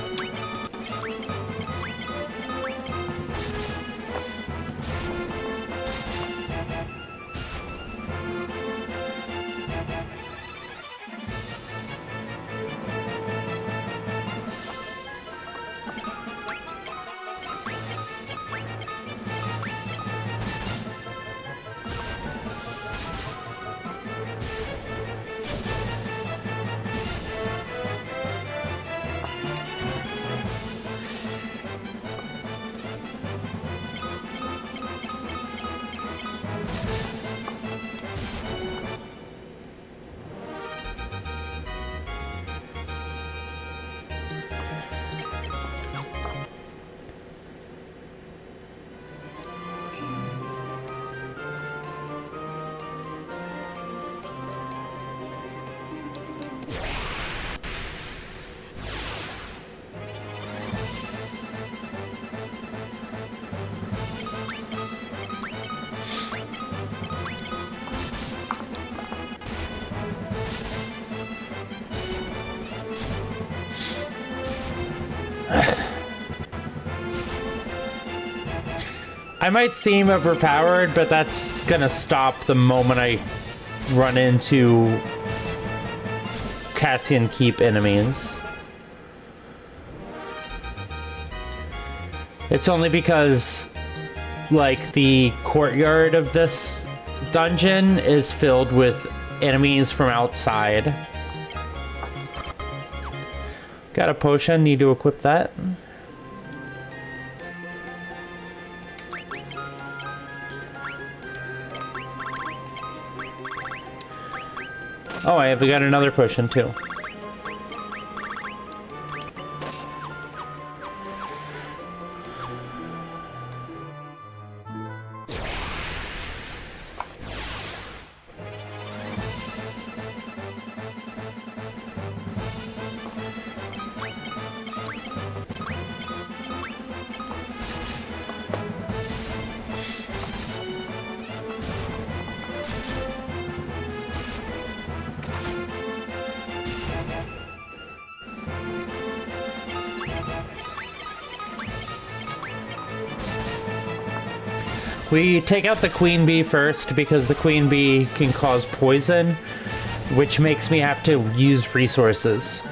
I might seem overpowered, but that's gonna stop the moment I run into Cassian Keep enemies. It's only because, like, the courtyard of this dungeon is filled with enemies from outside. Got a potion, need to equip that. Oh, I have got another potion too. We take out the queen bee first because the queen bee can cause poison, which makes me have to use resources.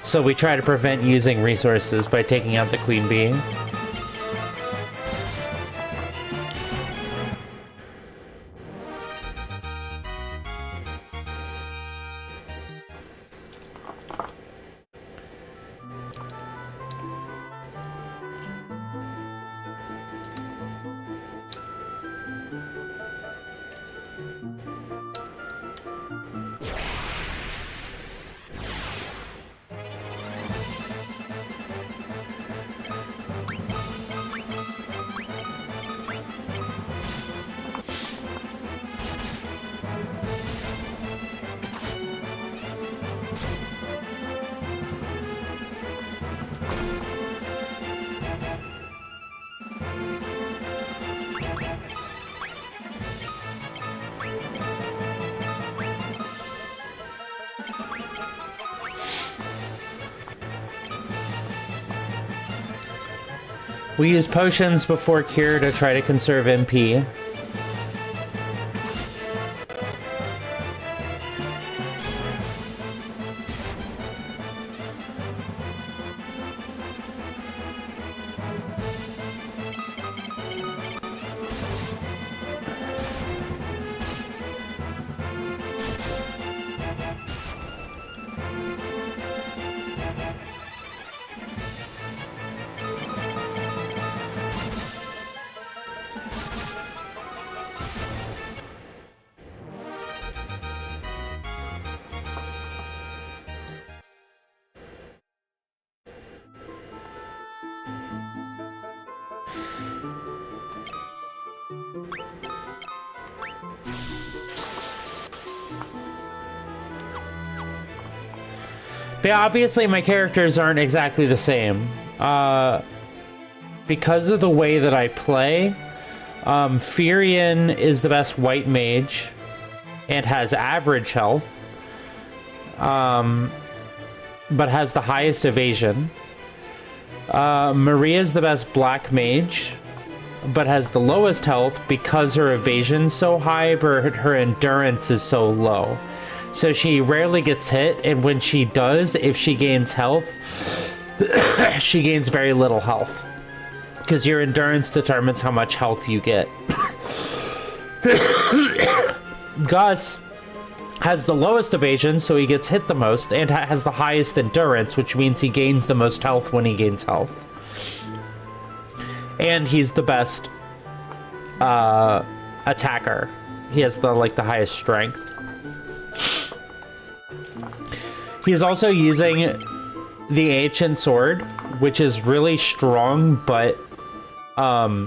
So we try to prevent using resources by taking out the queen bee. We use potions before cure to try to conserve MP. But obviously my characters aren't exactly the same. Because of the way that I play, Firion is the best white mage and has average health, but has the highest evasion. Maria's the best black mage, but has the lowest health because her evasion's so high, but her endurance is so low. So she rarely gets hit, and when she does, if she gains health, she gains very little health. Because your endurance determines how much health you get. Gus has the lowest evasion, so he gets hit the most, and has the highest endurance, which means he gains the most health when he gains health. And he's the best attacker. He has the highest strength. He's also using the ancient sword, which is really strong but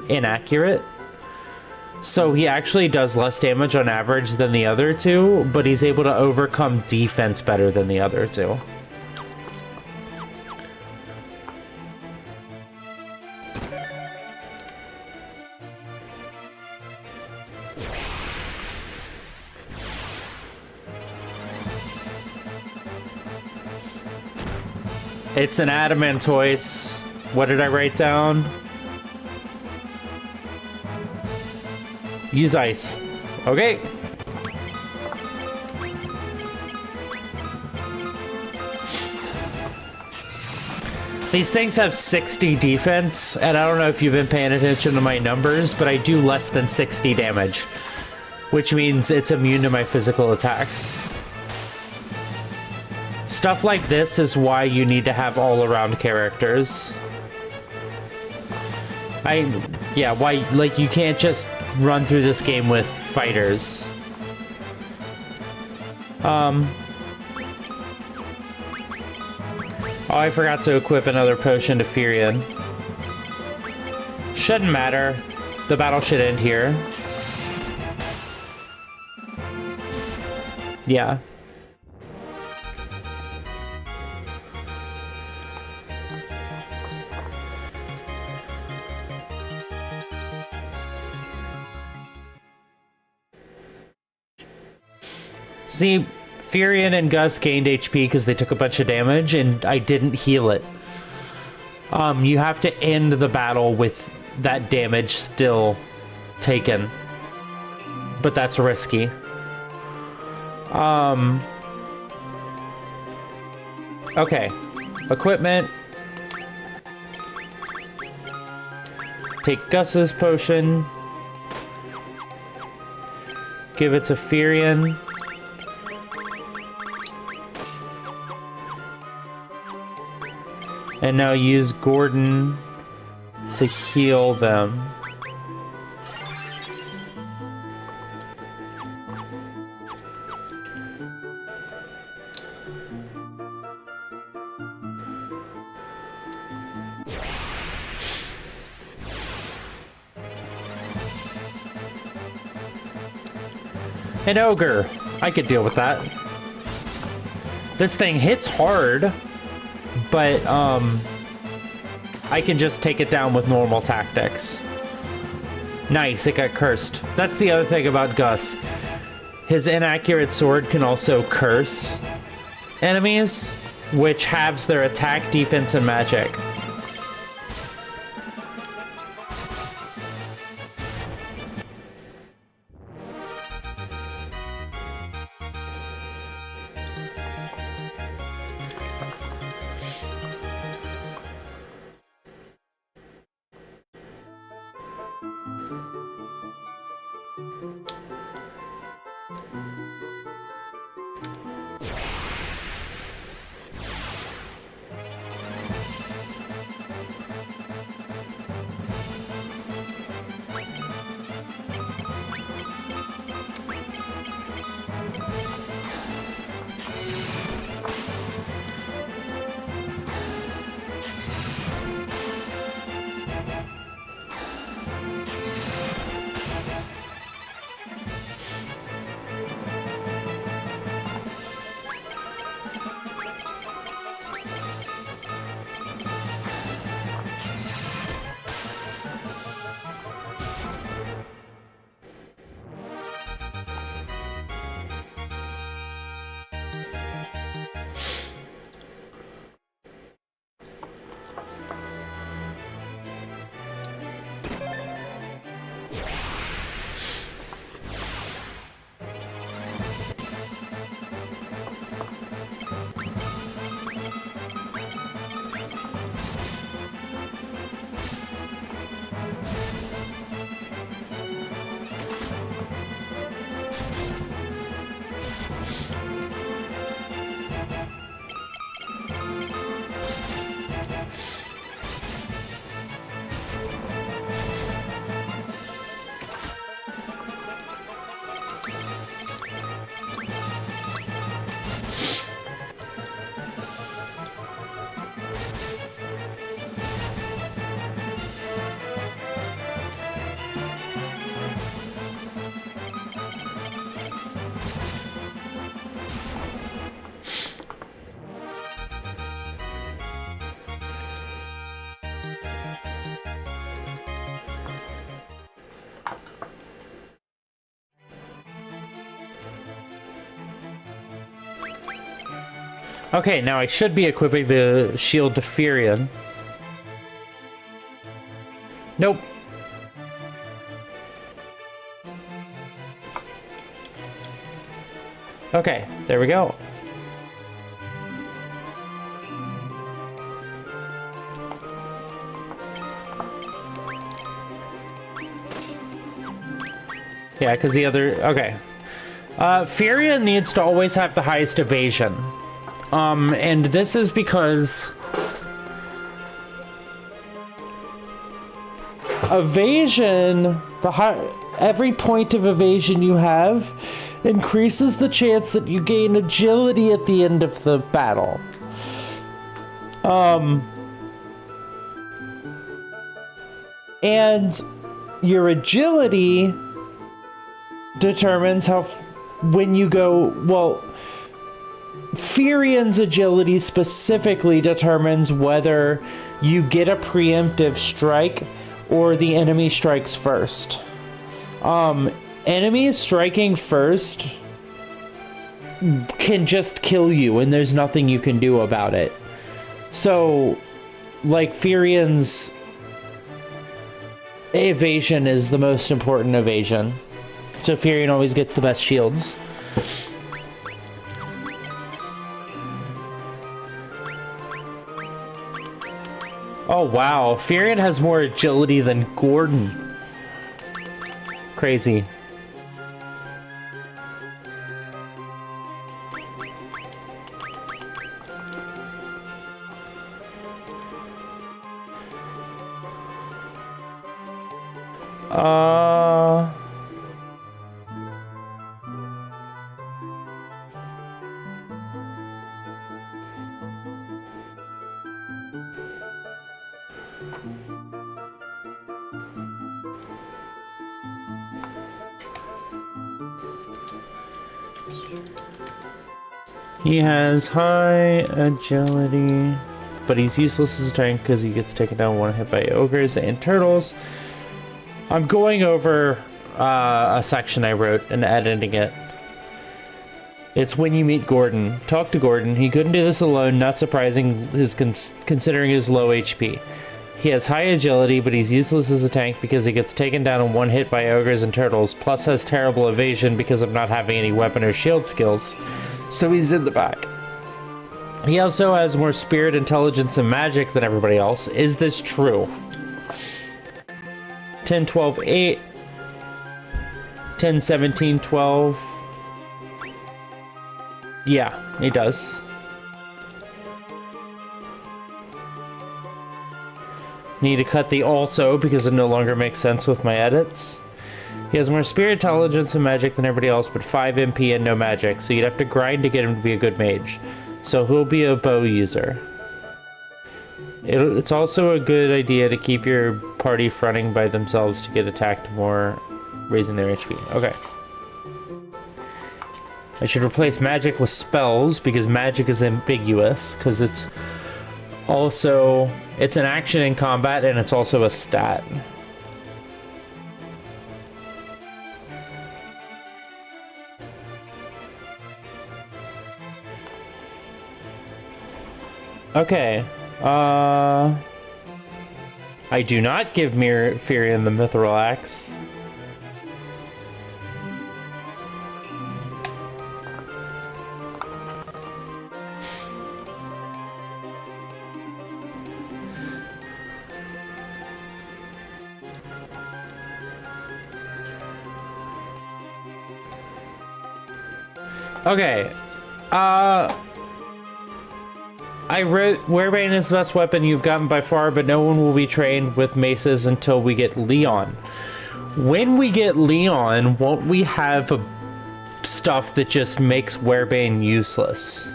inaccurate. So he actually does less damage on average than the other two, but he's able to overcome defense better than the other two. It's an adamantoise. What did I write down? Use ice. Okay. These things have 60 defense, and I don't know if you've been paying attention to my numbers, but I do less than 60 damage, which means it's immune to my physical attacks. Stuff like this is why you need to have all-around characters. Why, like, you can't just run through this game with fighters. Oh, I forgot to equip another potion to Firion. Shouldn't matter. The battle should end here. Yeah. See, Firion and Gus gained HP because they took a bunch of damage, and I didn't heal it. You have to end the battle with that damage still taken. But that's risky. Okay. Equipment. Take Gus's potion. Give it to Furion. And now use Gordon to heal them. An ogre. I could deal with that. This thing hits hard, but I can just take it down with normal tactics. Nice, it got cursed. That's the other thing about Gus. His inaccurate sword can also curse enemies, which halves their attack, defense, and magic. Okay, now I should be equipping the shield to Furion. Nope. Okay, there we go. Yeah, because the other... Okay. Furion needs to always have the highest evasion. And this is because... Evasion, every point of evasion you have increases the chance that you gain agility at the end of the battle. And your agility determines how, when you go, well, Furion's agility specifically determines whether you get a preemptive strike or the enemy strikes first. Enemies striking first can just kill you and there's nothing you can do about it. So, like, Furion's evasion is the most important evasion. So Furion always gets the best shields. Oh wow, Furion has more agility than Gordon. Crazy. He has high agility, but he's useless as a tank because he gets taken down one hit by ogres and turtles. I'm going over a section I wrote and editing it. It's when you meet Gordon. Talk to Gordon. He couldn't do this alone, not surprising considering his low HP. He has high agility, but he's useless as a tank because he gets taken down in one hit by ogres and turtles, plus has terrible evasion because of not having any weapon or shield skills. So he's in the back. He also has more spirit, intelligence, and magic than everybody else. Is this true? 10, 12, 8. 10, 17, 12. Yeah, he does. Need to cut the also because it no longer makes sense with my edits. He has more spirit, intelligence, and magic than everybody else, but 5 MP and no magic, so you'd have to grind to get him to be a good mage. So he'll be a bow user. It's also a good idea to keep your party fronting by themselves to get attacked more, raising their HP. Okay. I should replace magic with spells, because magic is ambiguous, because it's also... It's an action in combat, and it's also a stat. Okay, I do not give Furion the Mithril Axe. Okay, I wrote, Werebane is the best weapon you've gotten by far, but no one will be trained with maces until we get Leon. When we get Leon, won't we have stuff that just makes Werebane useless?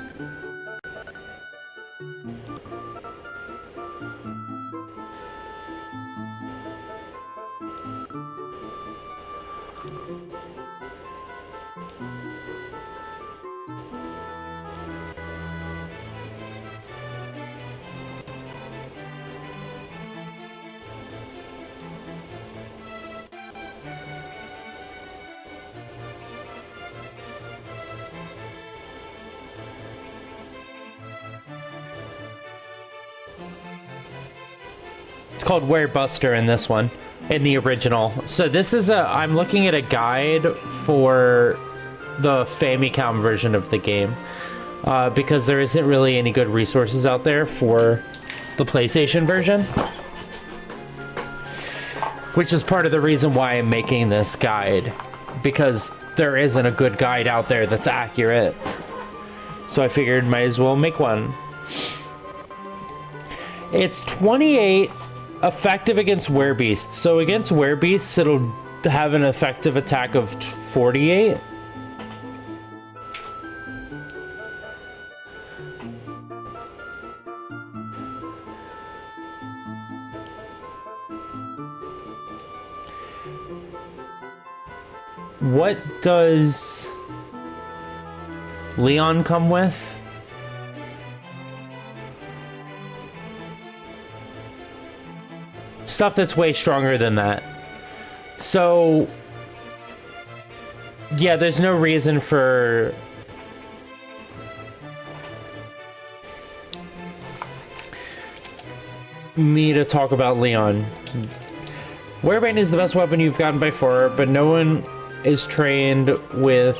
It's called Werebuster in this one, in the original. So this is I'm looking at a guide for the Famicom version of the game, because there isn't really any good resources out there for the PlayStation version. Which is part of the reason why I'm making this guide, because there isn't a good guide out there that's accurate. So I figured might as well make one. It's 28 effective against werebeasts. So against werebeasts, it'll have an effective attack of 48. What does Leon come with? Stuff that's way stronger than that. So, yeah, there's no reason for me to talk about Leon. Warbane is the best weapon you've gotten by far, but no one is trained with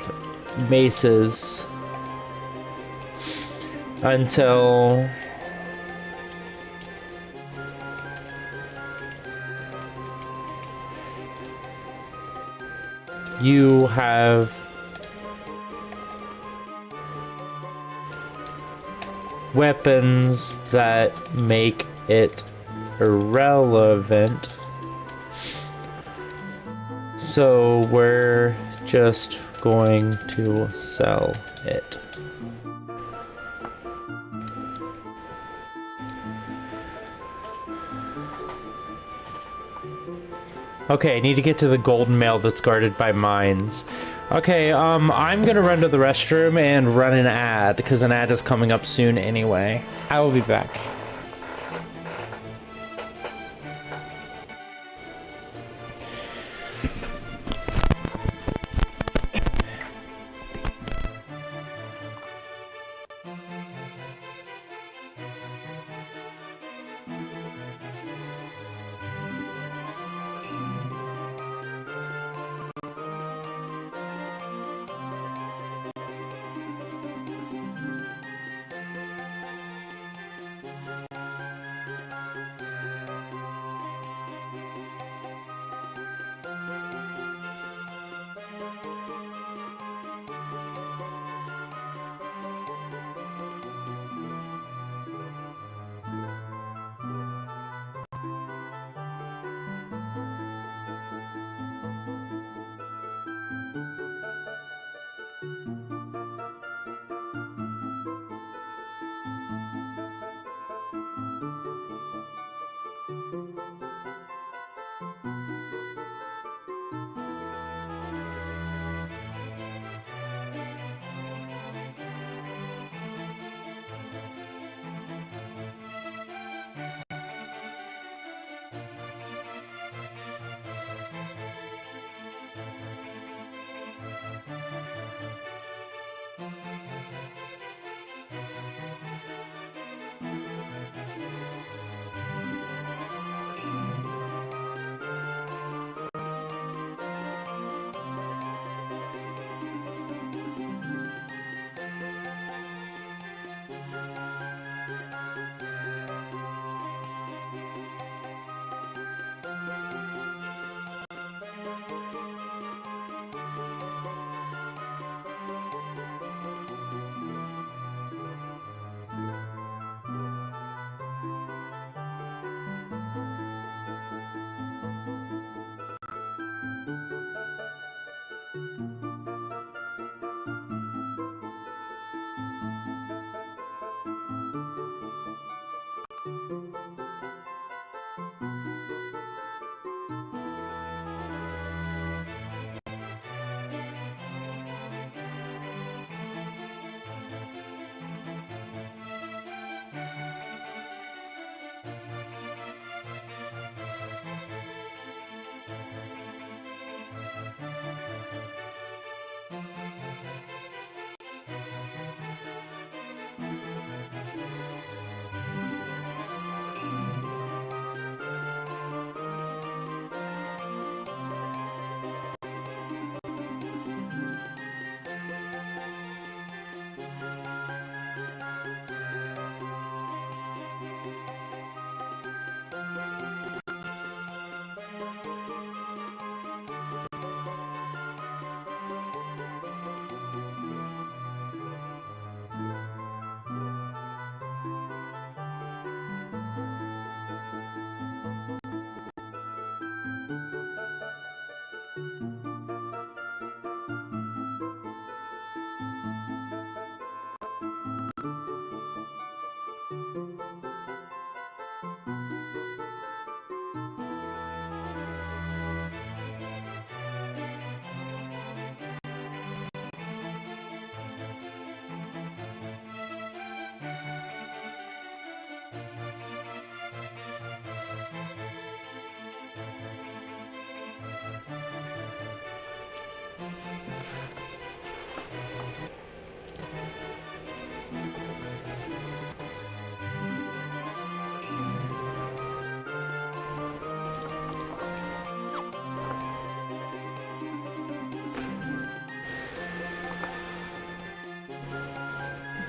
maces until you have weapons that make it irrelevant. So we're just going to sell it. Okay, I need to get to the golden mail that's guarded by mines. Okay, I'm gonna run to the restroom and run an ad, because an ad is coming up soon anyway. I will be back.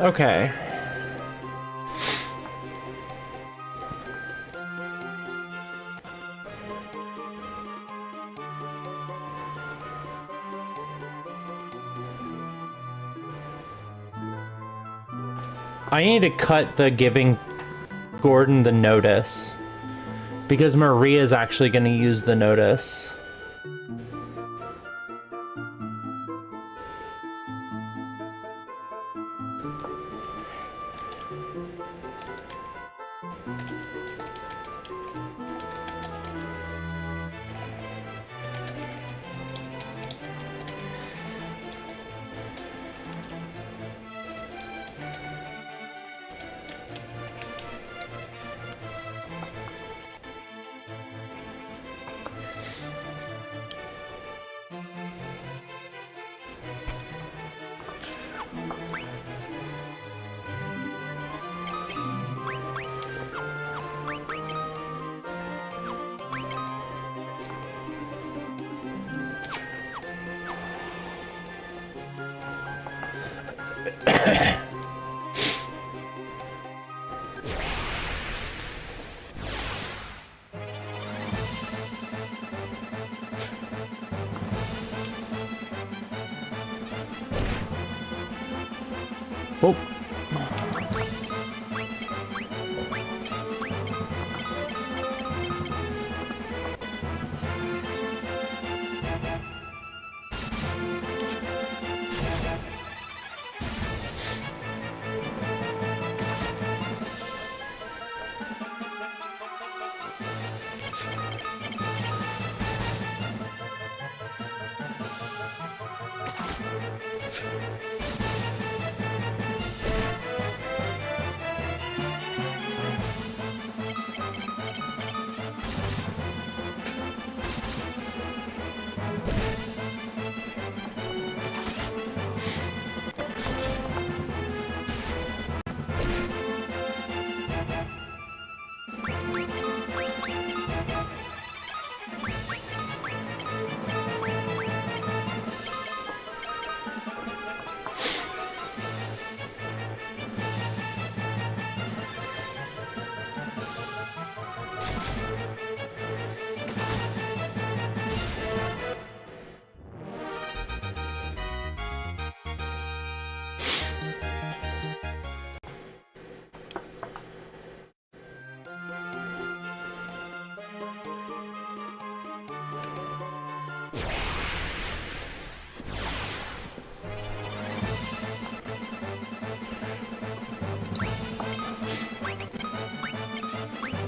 Okay. I need to cut the giving Gordon the notice, because Maria's actually going to use the notice. Oh.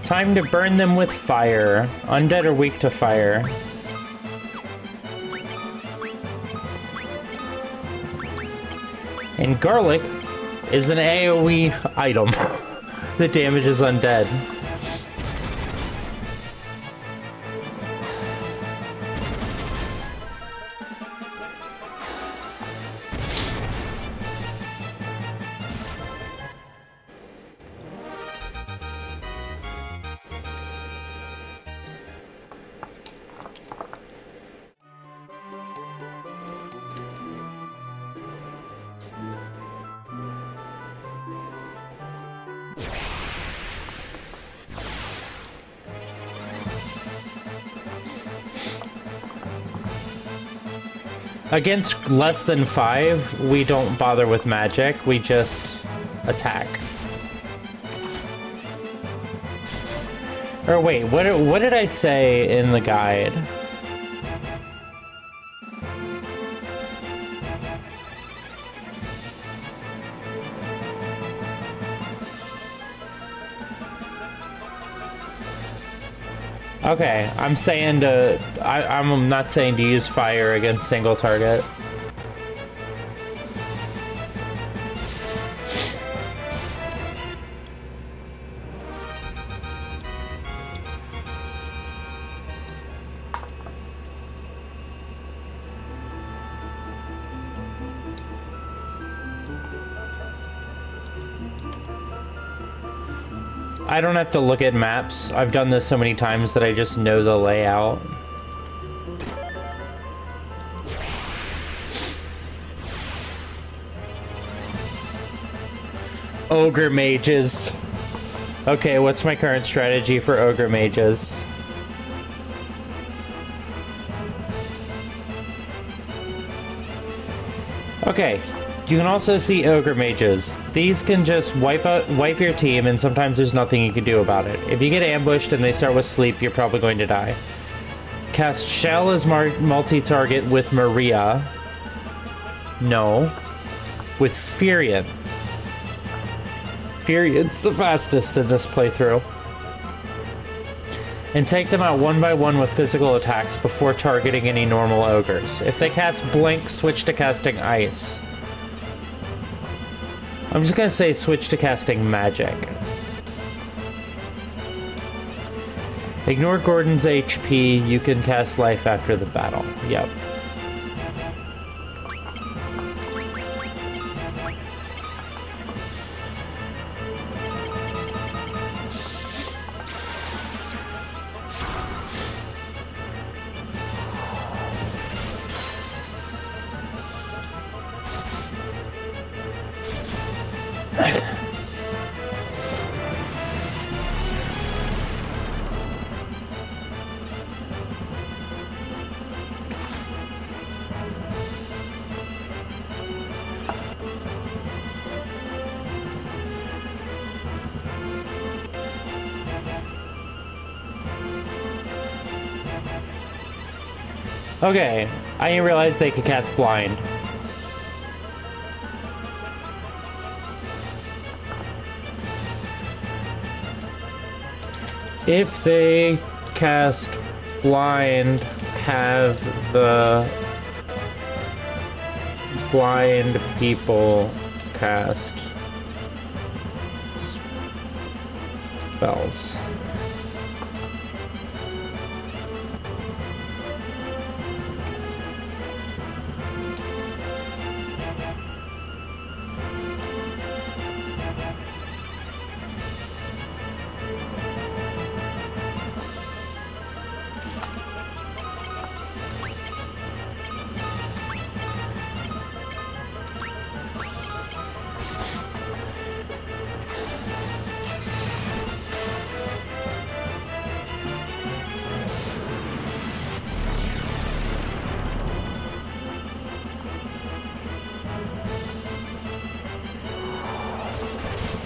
Time to burn them with fire. Undead are weak to fire. And garlic is an AoE item that damages undead. Against less than 5, we don't bother with magic, we just attack. Or wait, what did I say in the guide? Okay, I'm saying to... I'm not saying to use fire against single target. I don't have to look at maps. I've done this so many times that I just know the layout. Ogre mages. Okay, what's my current strategy for ogre mages? Okay, you can also see ogre mages. These can just wipe your team, and sometimes there's nothing you can do about it. If you get ambushed and they start with sleep, you're probably going to die. Cast Shell as multi-target with Maria. No. With Furion. Furion's the fastest in this playthrough. And take them out one by one with physical attacks before targeting any normal ogres. If they cast Blink, switch to casting Ice. I'm just gonna say switch to casting Magic. Ignore Gordon's HP, you can cast Life after the battle. Yep. Okay, I didn't realize they could cast Blind. If they cast Blind, have the blind people cast spells.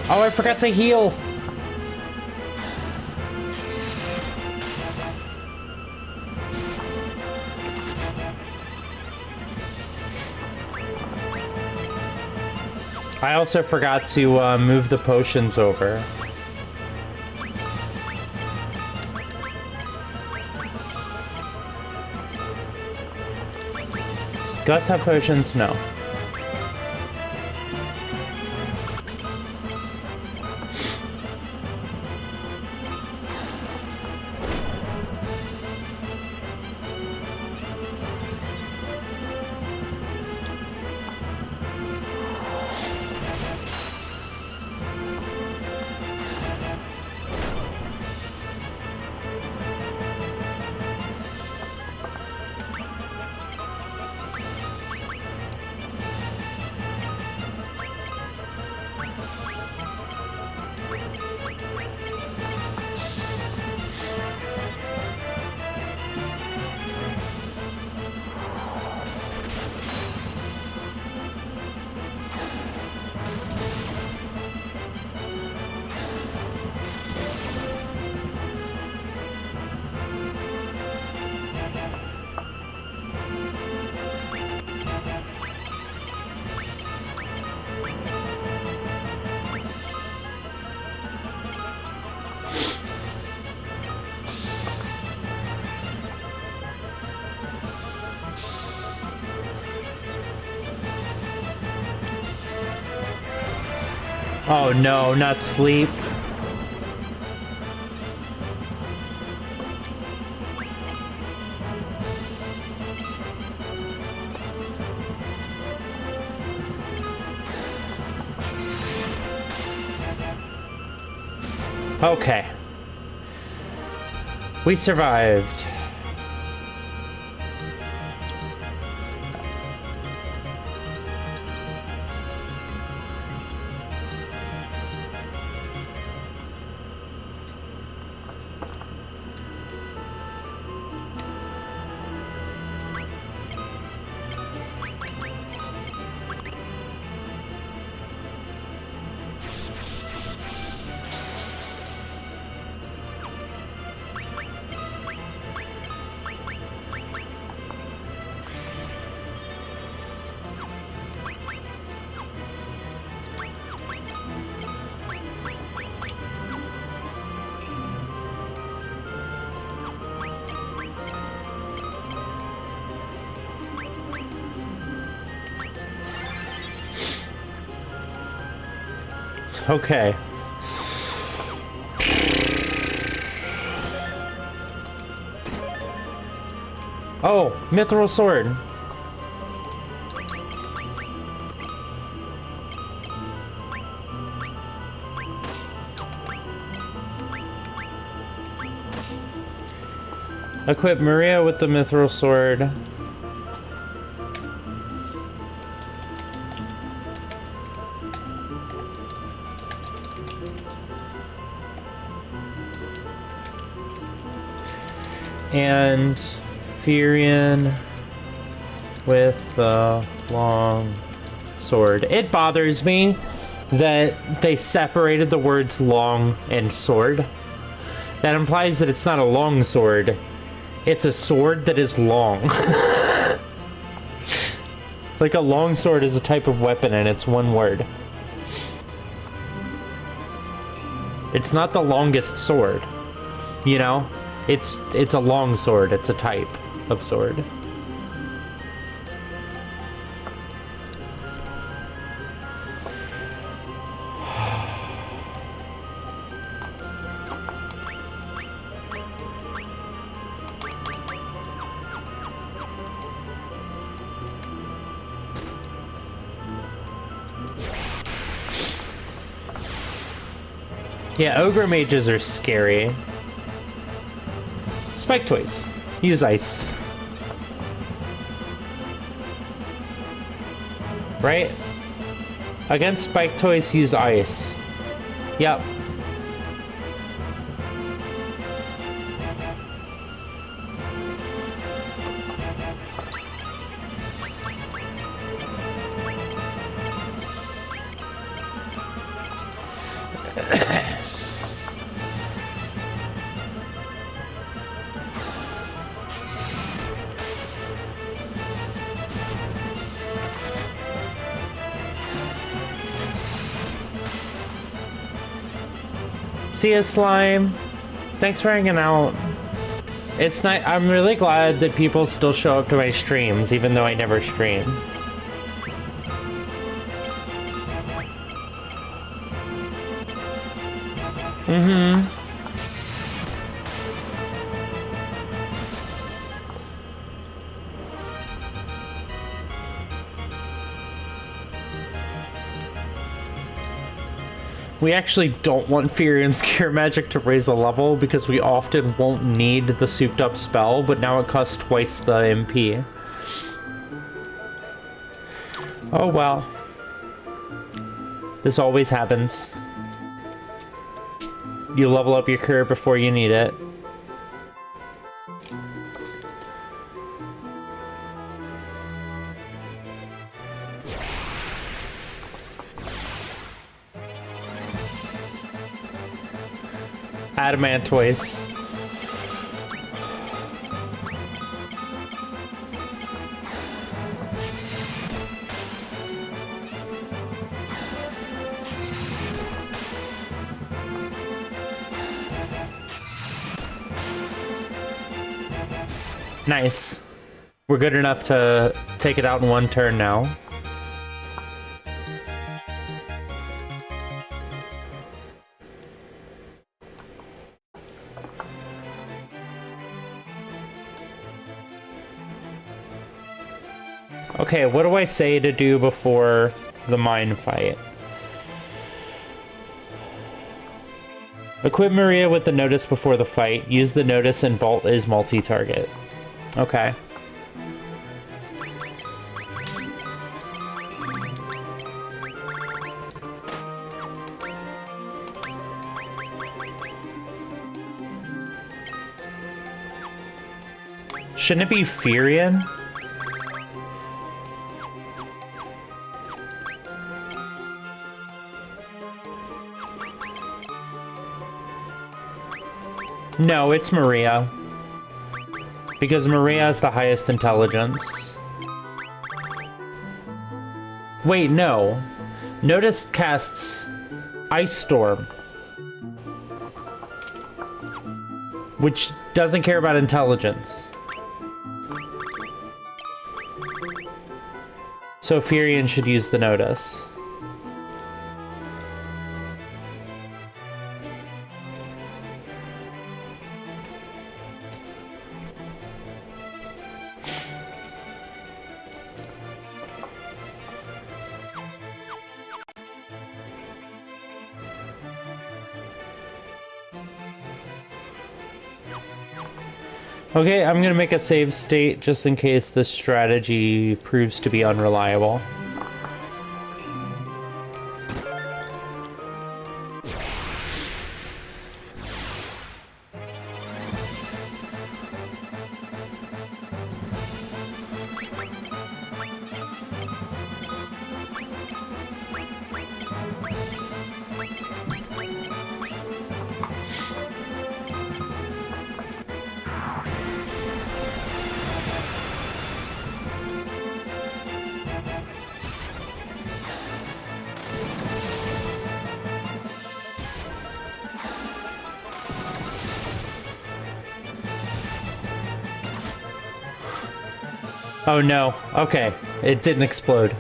Oh, I forgot to heal. I also forgot to move the potions over. Does Gus have potions? No. Oh no, not sleep. Okay. We survived. Okay. Oh, mithril sword. Equip Maria with the mithril sword. And Furion with the long sword. It bothers me that they separated the words long and sword. That implies that it's not a long sword. It's a sword that is long. Like a long sword is a type of weapon and it's one word. It's not the longest sword, you know? It's a long sword. It's a type of sword. Yeah, ogre mages are scary. Spike toys. Use ice. Right? Against spike toys, use ice. Yep. See ya, slime. Thanks for hanging out. It's nice. I'm really glad that people still show up to my streams, even though I never stream. Mm-hmm. We actually don't want Furion's Cure Magic to raise a level because we often won't need the souped up spell, but now it costs twice the MP. Oh well. This always happens. You level up your cure before you need it. Adamantoise. Nice. We're good enough to take it out in one turn now. Okay, what do I say to do before the mine fight? Equip Maria with the notice before the fight. Use the notice and Bolt is multi-target. Okay. Shouldn't it be Furion? No, it's Maria. Because Maria has the highest intelligence. Wait, no. Notice casts Ice Storm. Which doesn't care about intelligence. So Furion should use the notice. Okay, I'm gonna make a save state just in case this strategy proves to be unreliable. Oh no, okay, it didn't explode.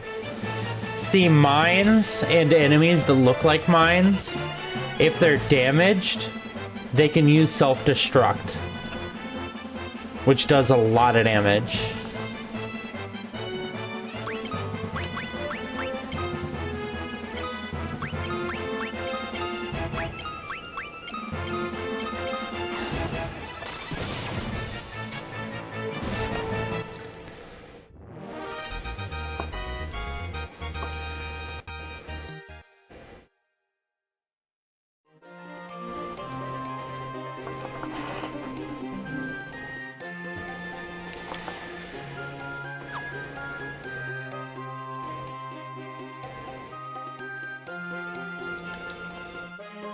See, mines and enemies that look like mines, if they're damaged, they can use self-destruct, which does a lot of damage.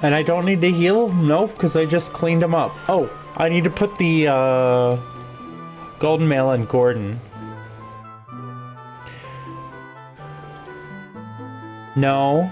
And I don't need to heal? Nope, because I just cleaned him up. Oh, I need to put the golden mail in Gordon. No.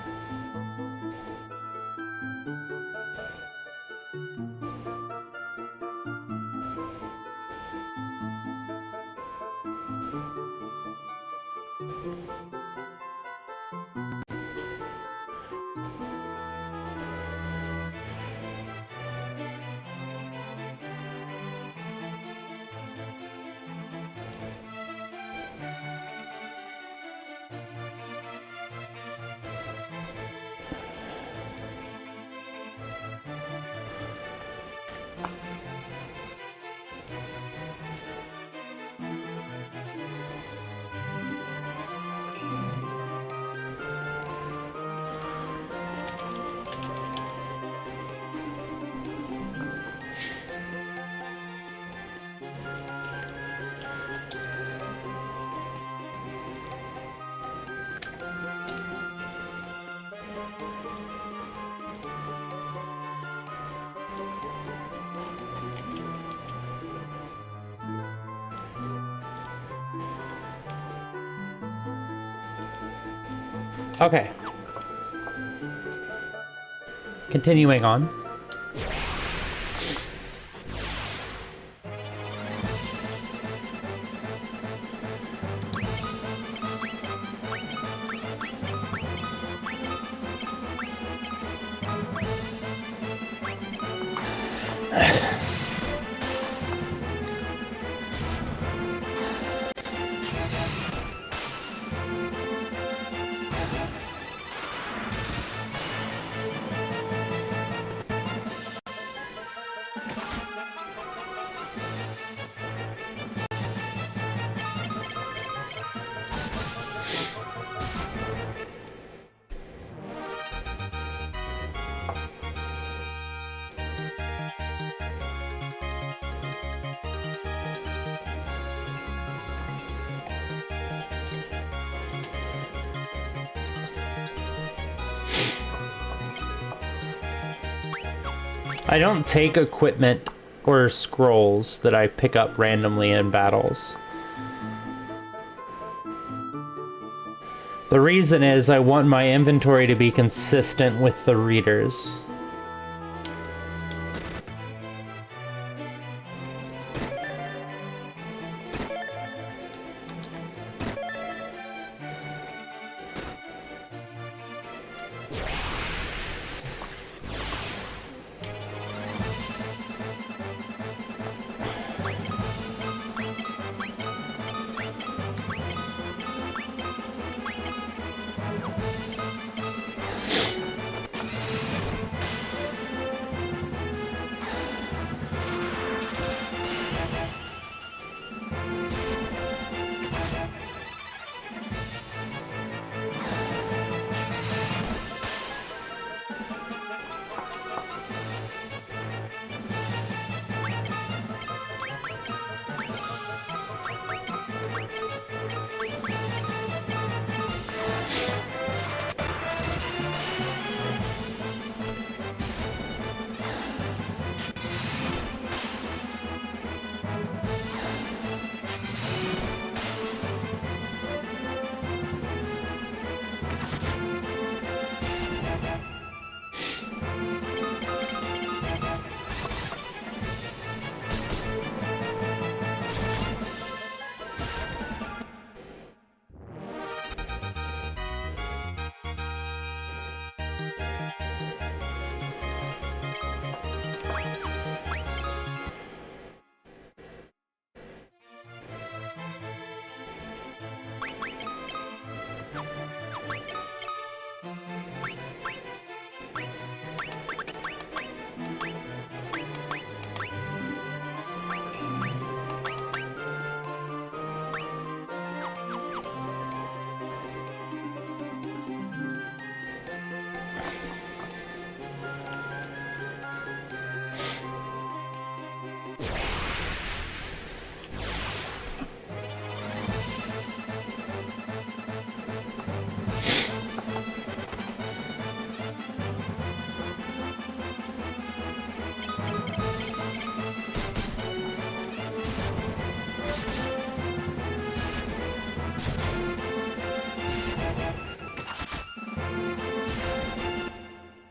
Okay. Continuing on. I don't take equipment or scrolls that I pick up randomly in battles. The reason is I want my inventory to be consistent with the readers.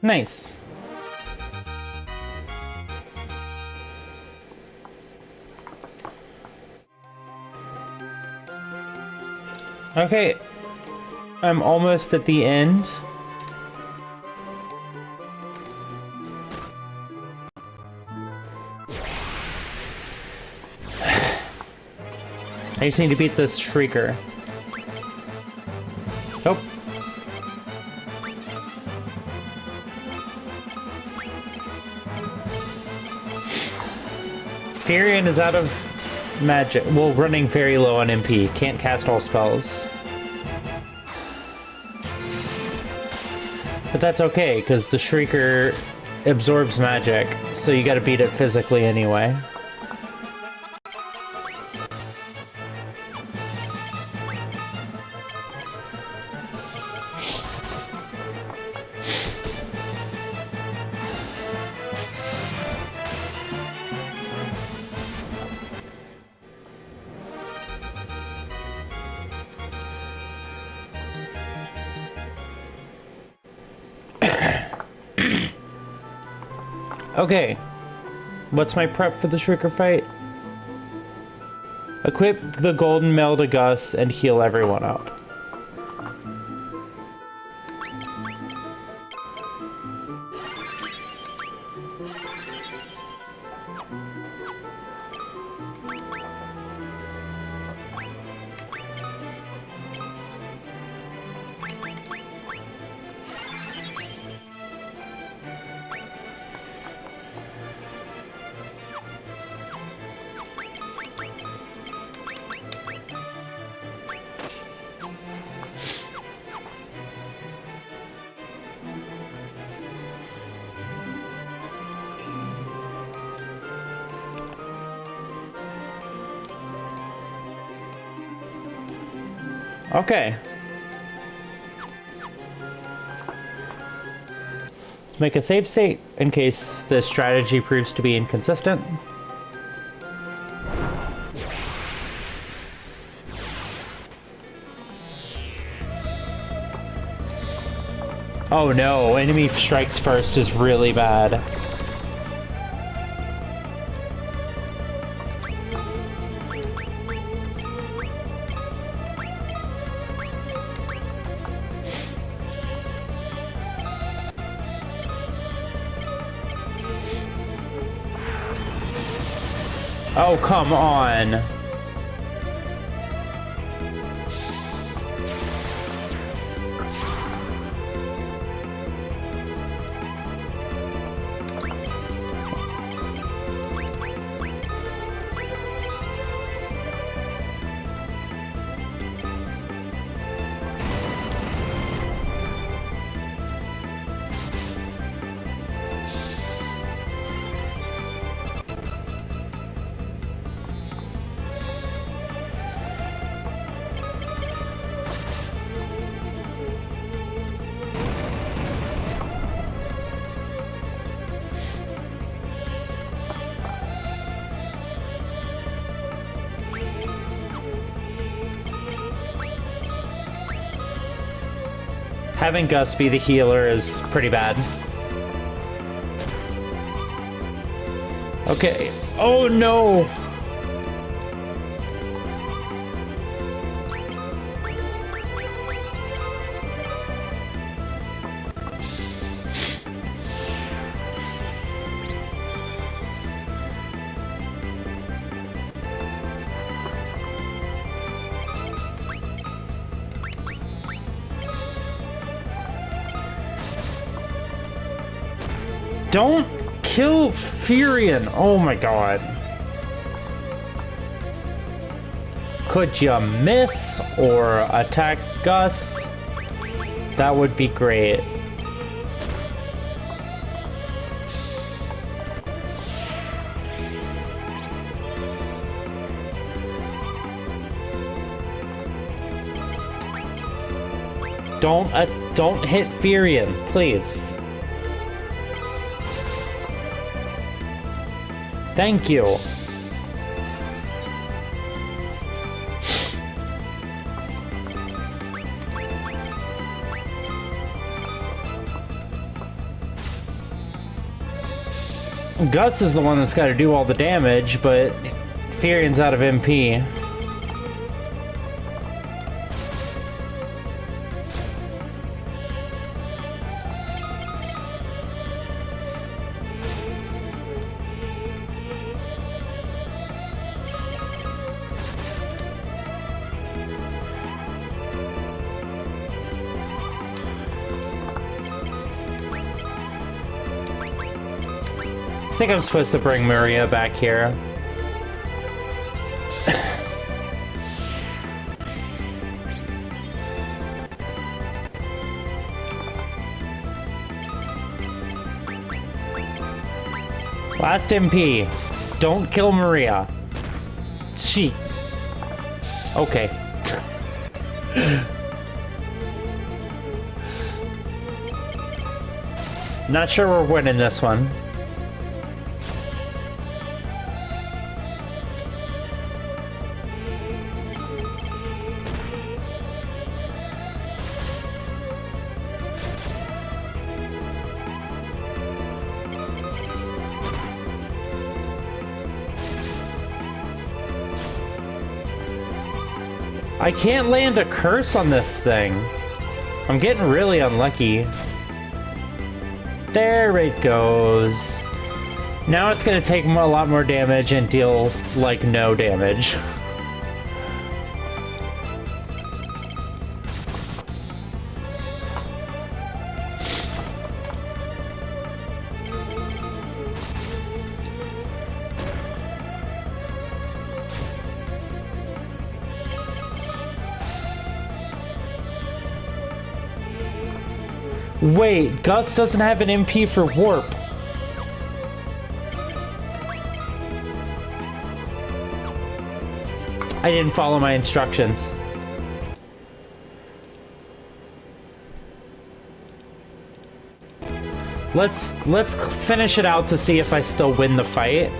Nice. Okay, I'm almost at the end. I just need to beat this Shrieker. Oh. Furion is out of magic. Well, running very low on MP. Can't cast all spells. But that's okay, because the Shrieker absorbs magic, so you gotta beat it physically anyway. Okay, what's my prep for the Shrieker fight? Equip the Golden Mail to Gus and heal everyone up. Okay. Let's make a save state in case the strategy proves to be inconsistent. Oh no, enemy strikes first is really bad. Oh, come on. Having Gus be the healer is pretty bad. Okay. Oh no! Don't kill Furion! Oh my god. Could you miss or attack Gus? That would be great. Don't hit Furion, please. Thank you. Gus is the one that's got to do all the damage, but Furion's out of MP. I think I'm supposed to bring Maria back here. Last MP. Don't kill Maria. She. Okay. Not sure we're winning this one. I can't land a curse on this thing. I'm getting really unlucky. There it goes. Now it's gonna take a lot more damage and deal, like, no damage. Wait, Gus doesn't have an MP for warp. I didn't follow my instructions. Let's finish it out to see if I still win the fight.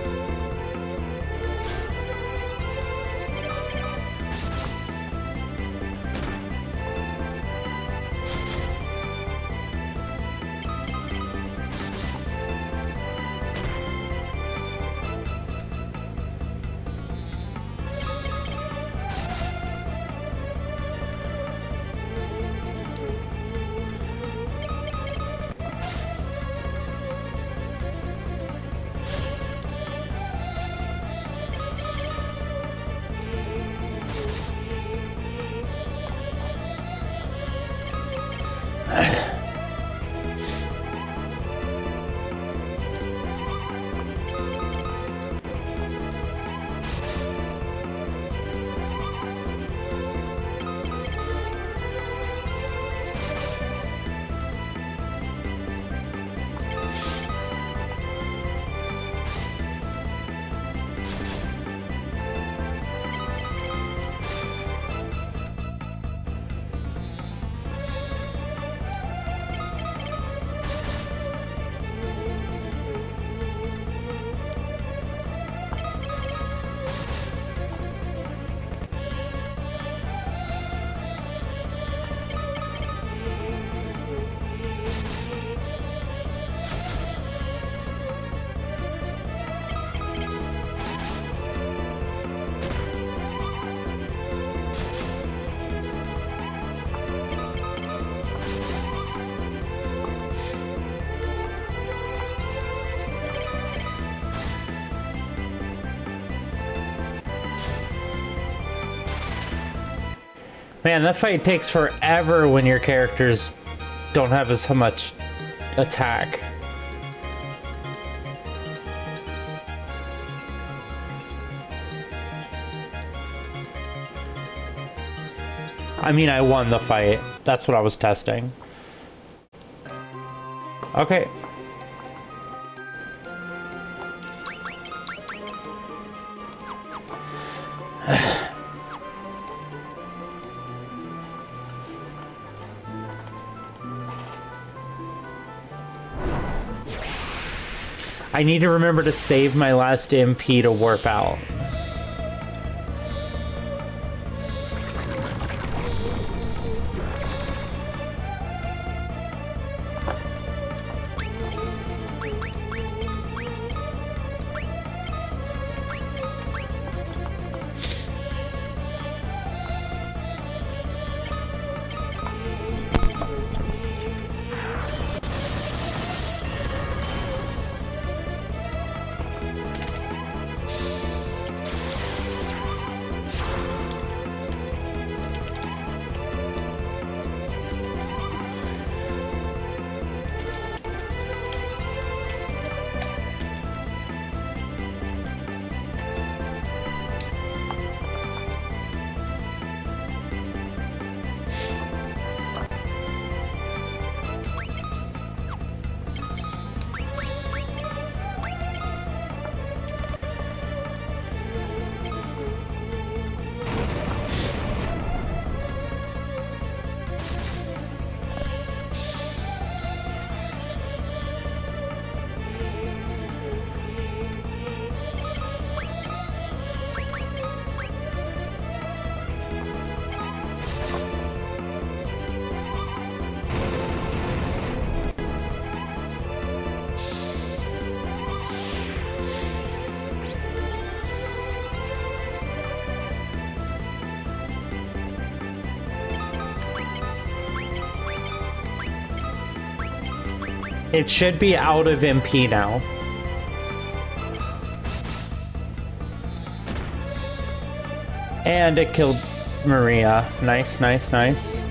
Man, that fight takes forever when your characters don't have as much attack. I mean, I won the fight. That's what I was testing. Okay. I need to remember to save my last MP to warp out. It should be out of MP now. And it killed Maria. Nice, nice, nice.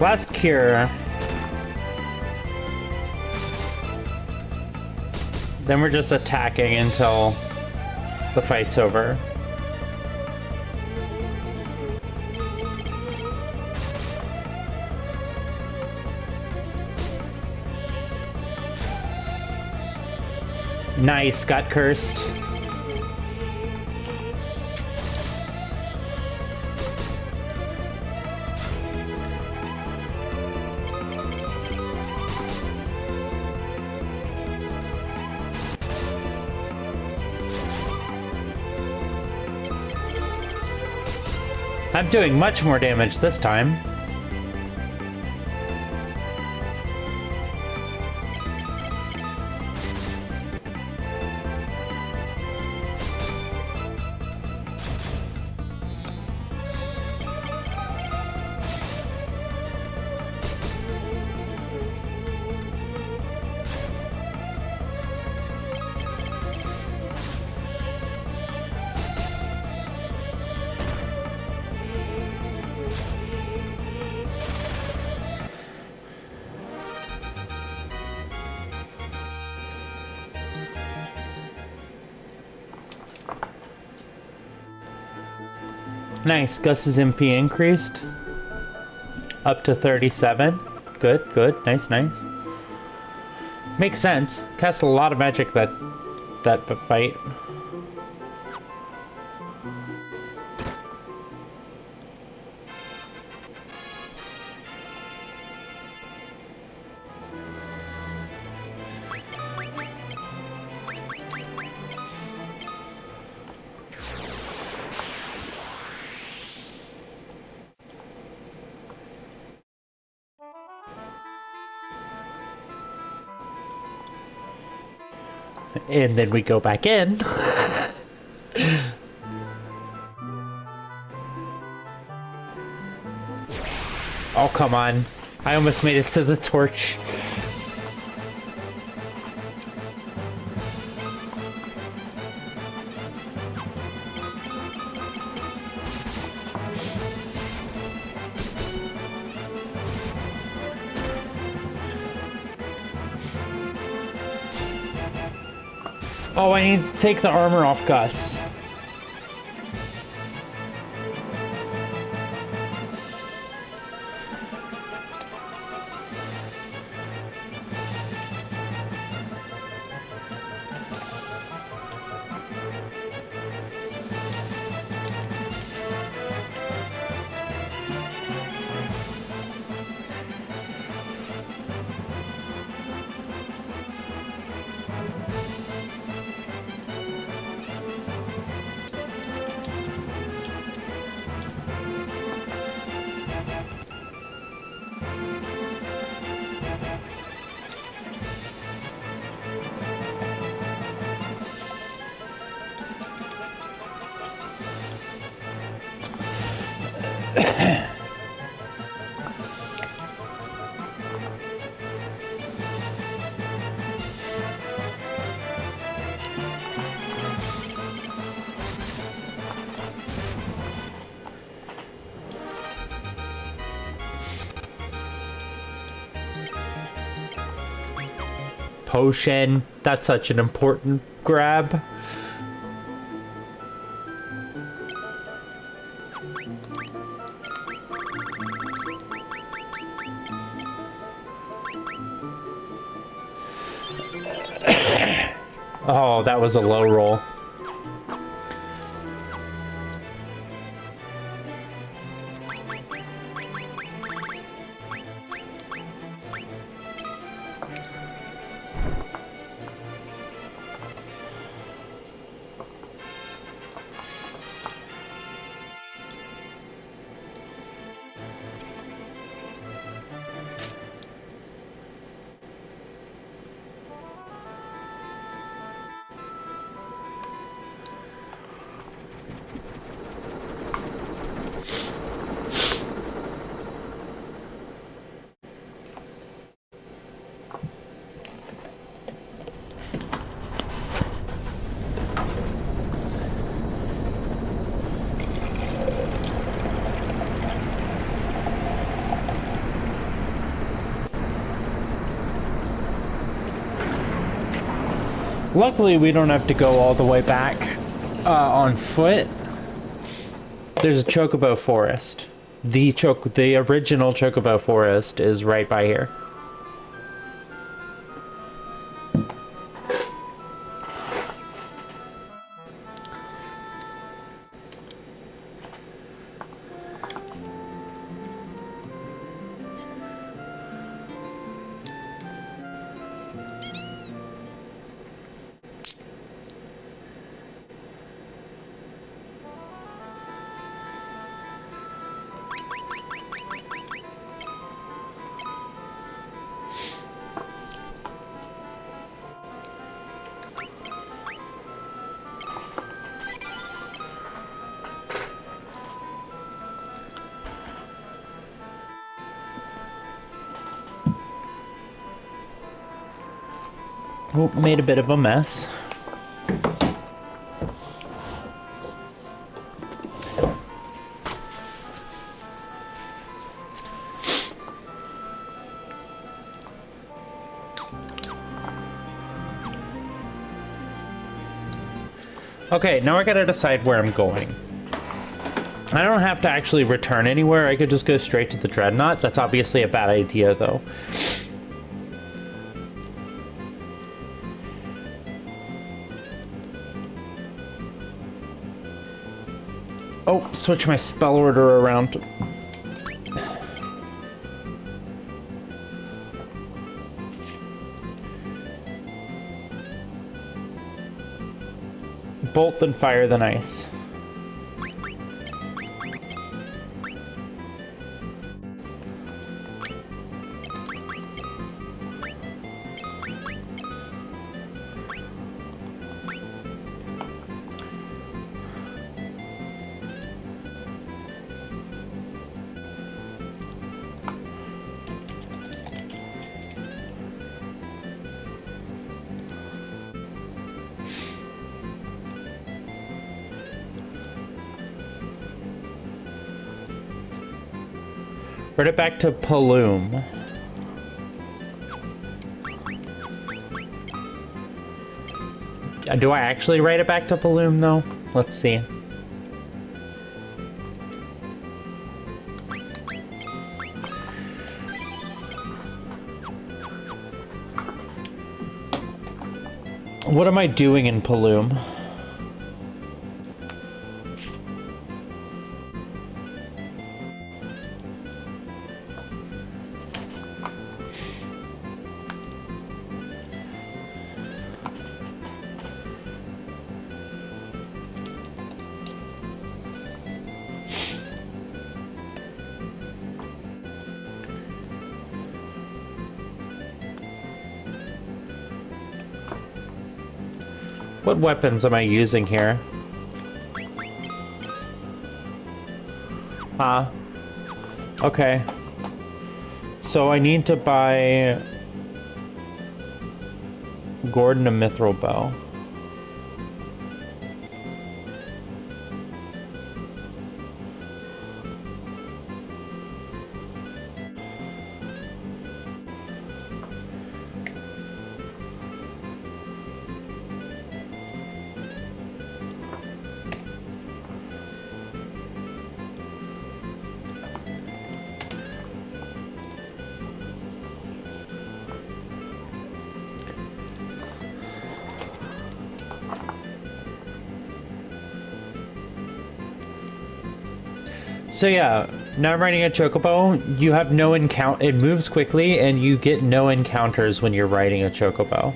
Last cure. Then we're just attacking until the fight's over. Nice, got cursed. I'm doing much more damage this time. Nice, Gus's MP increased up to 37. Good, good, nice, nice. Makes sense. Cast a lot of magic that fight. And then we go back in. Oh, come on. I almost made it to the torch. Oh, I need to take the armor off Gus. potion. That's such an important grab. Oh, that was a low roll. Luckily, we don't have to go all the way back on foot. There's a chocobo forest. The original chocobo forest is right by here. Oh, made a bit of a mess. Okay, now I gotta decide where I'm going. I don't have to actually return anywhere. I could just go straight to the Dreadnought. That's obviously a bad idea, though. Oh, switch my spell order around. Bolt, then fire, then ice. Write it back to Paloom. Do I actually write it back to Paloom, though? Let's see. What am I doing in Paloom? What weapons am I using here? Okay. So I need to buy Gordon a mithril bow. So yeah, now I'm riding a chocobo. You have no encounter. It moves quickly, and you get no encounters when you're riding a chocobo.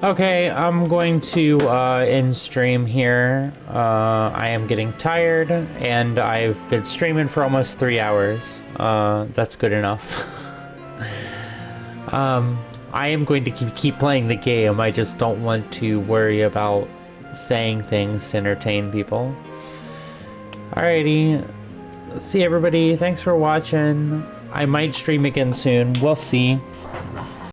Okay, I'm going to end stream here. I am getting tired, and I've been streaming for almost 3 hours. That's good enough. I am going to keep playing the game. I just don't want to worry about saying things to entertain people. Alrighty. See everybody. Thanks for watching. I might stream again soon. We'll see.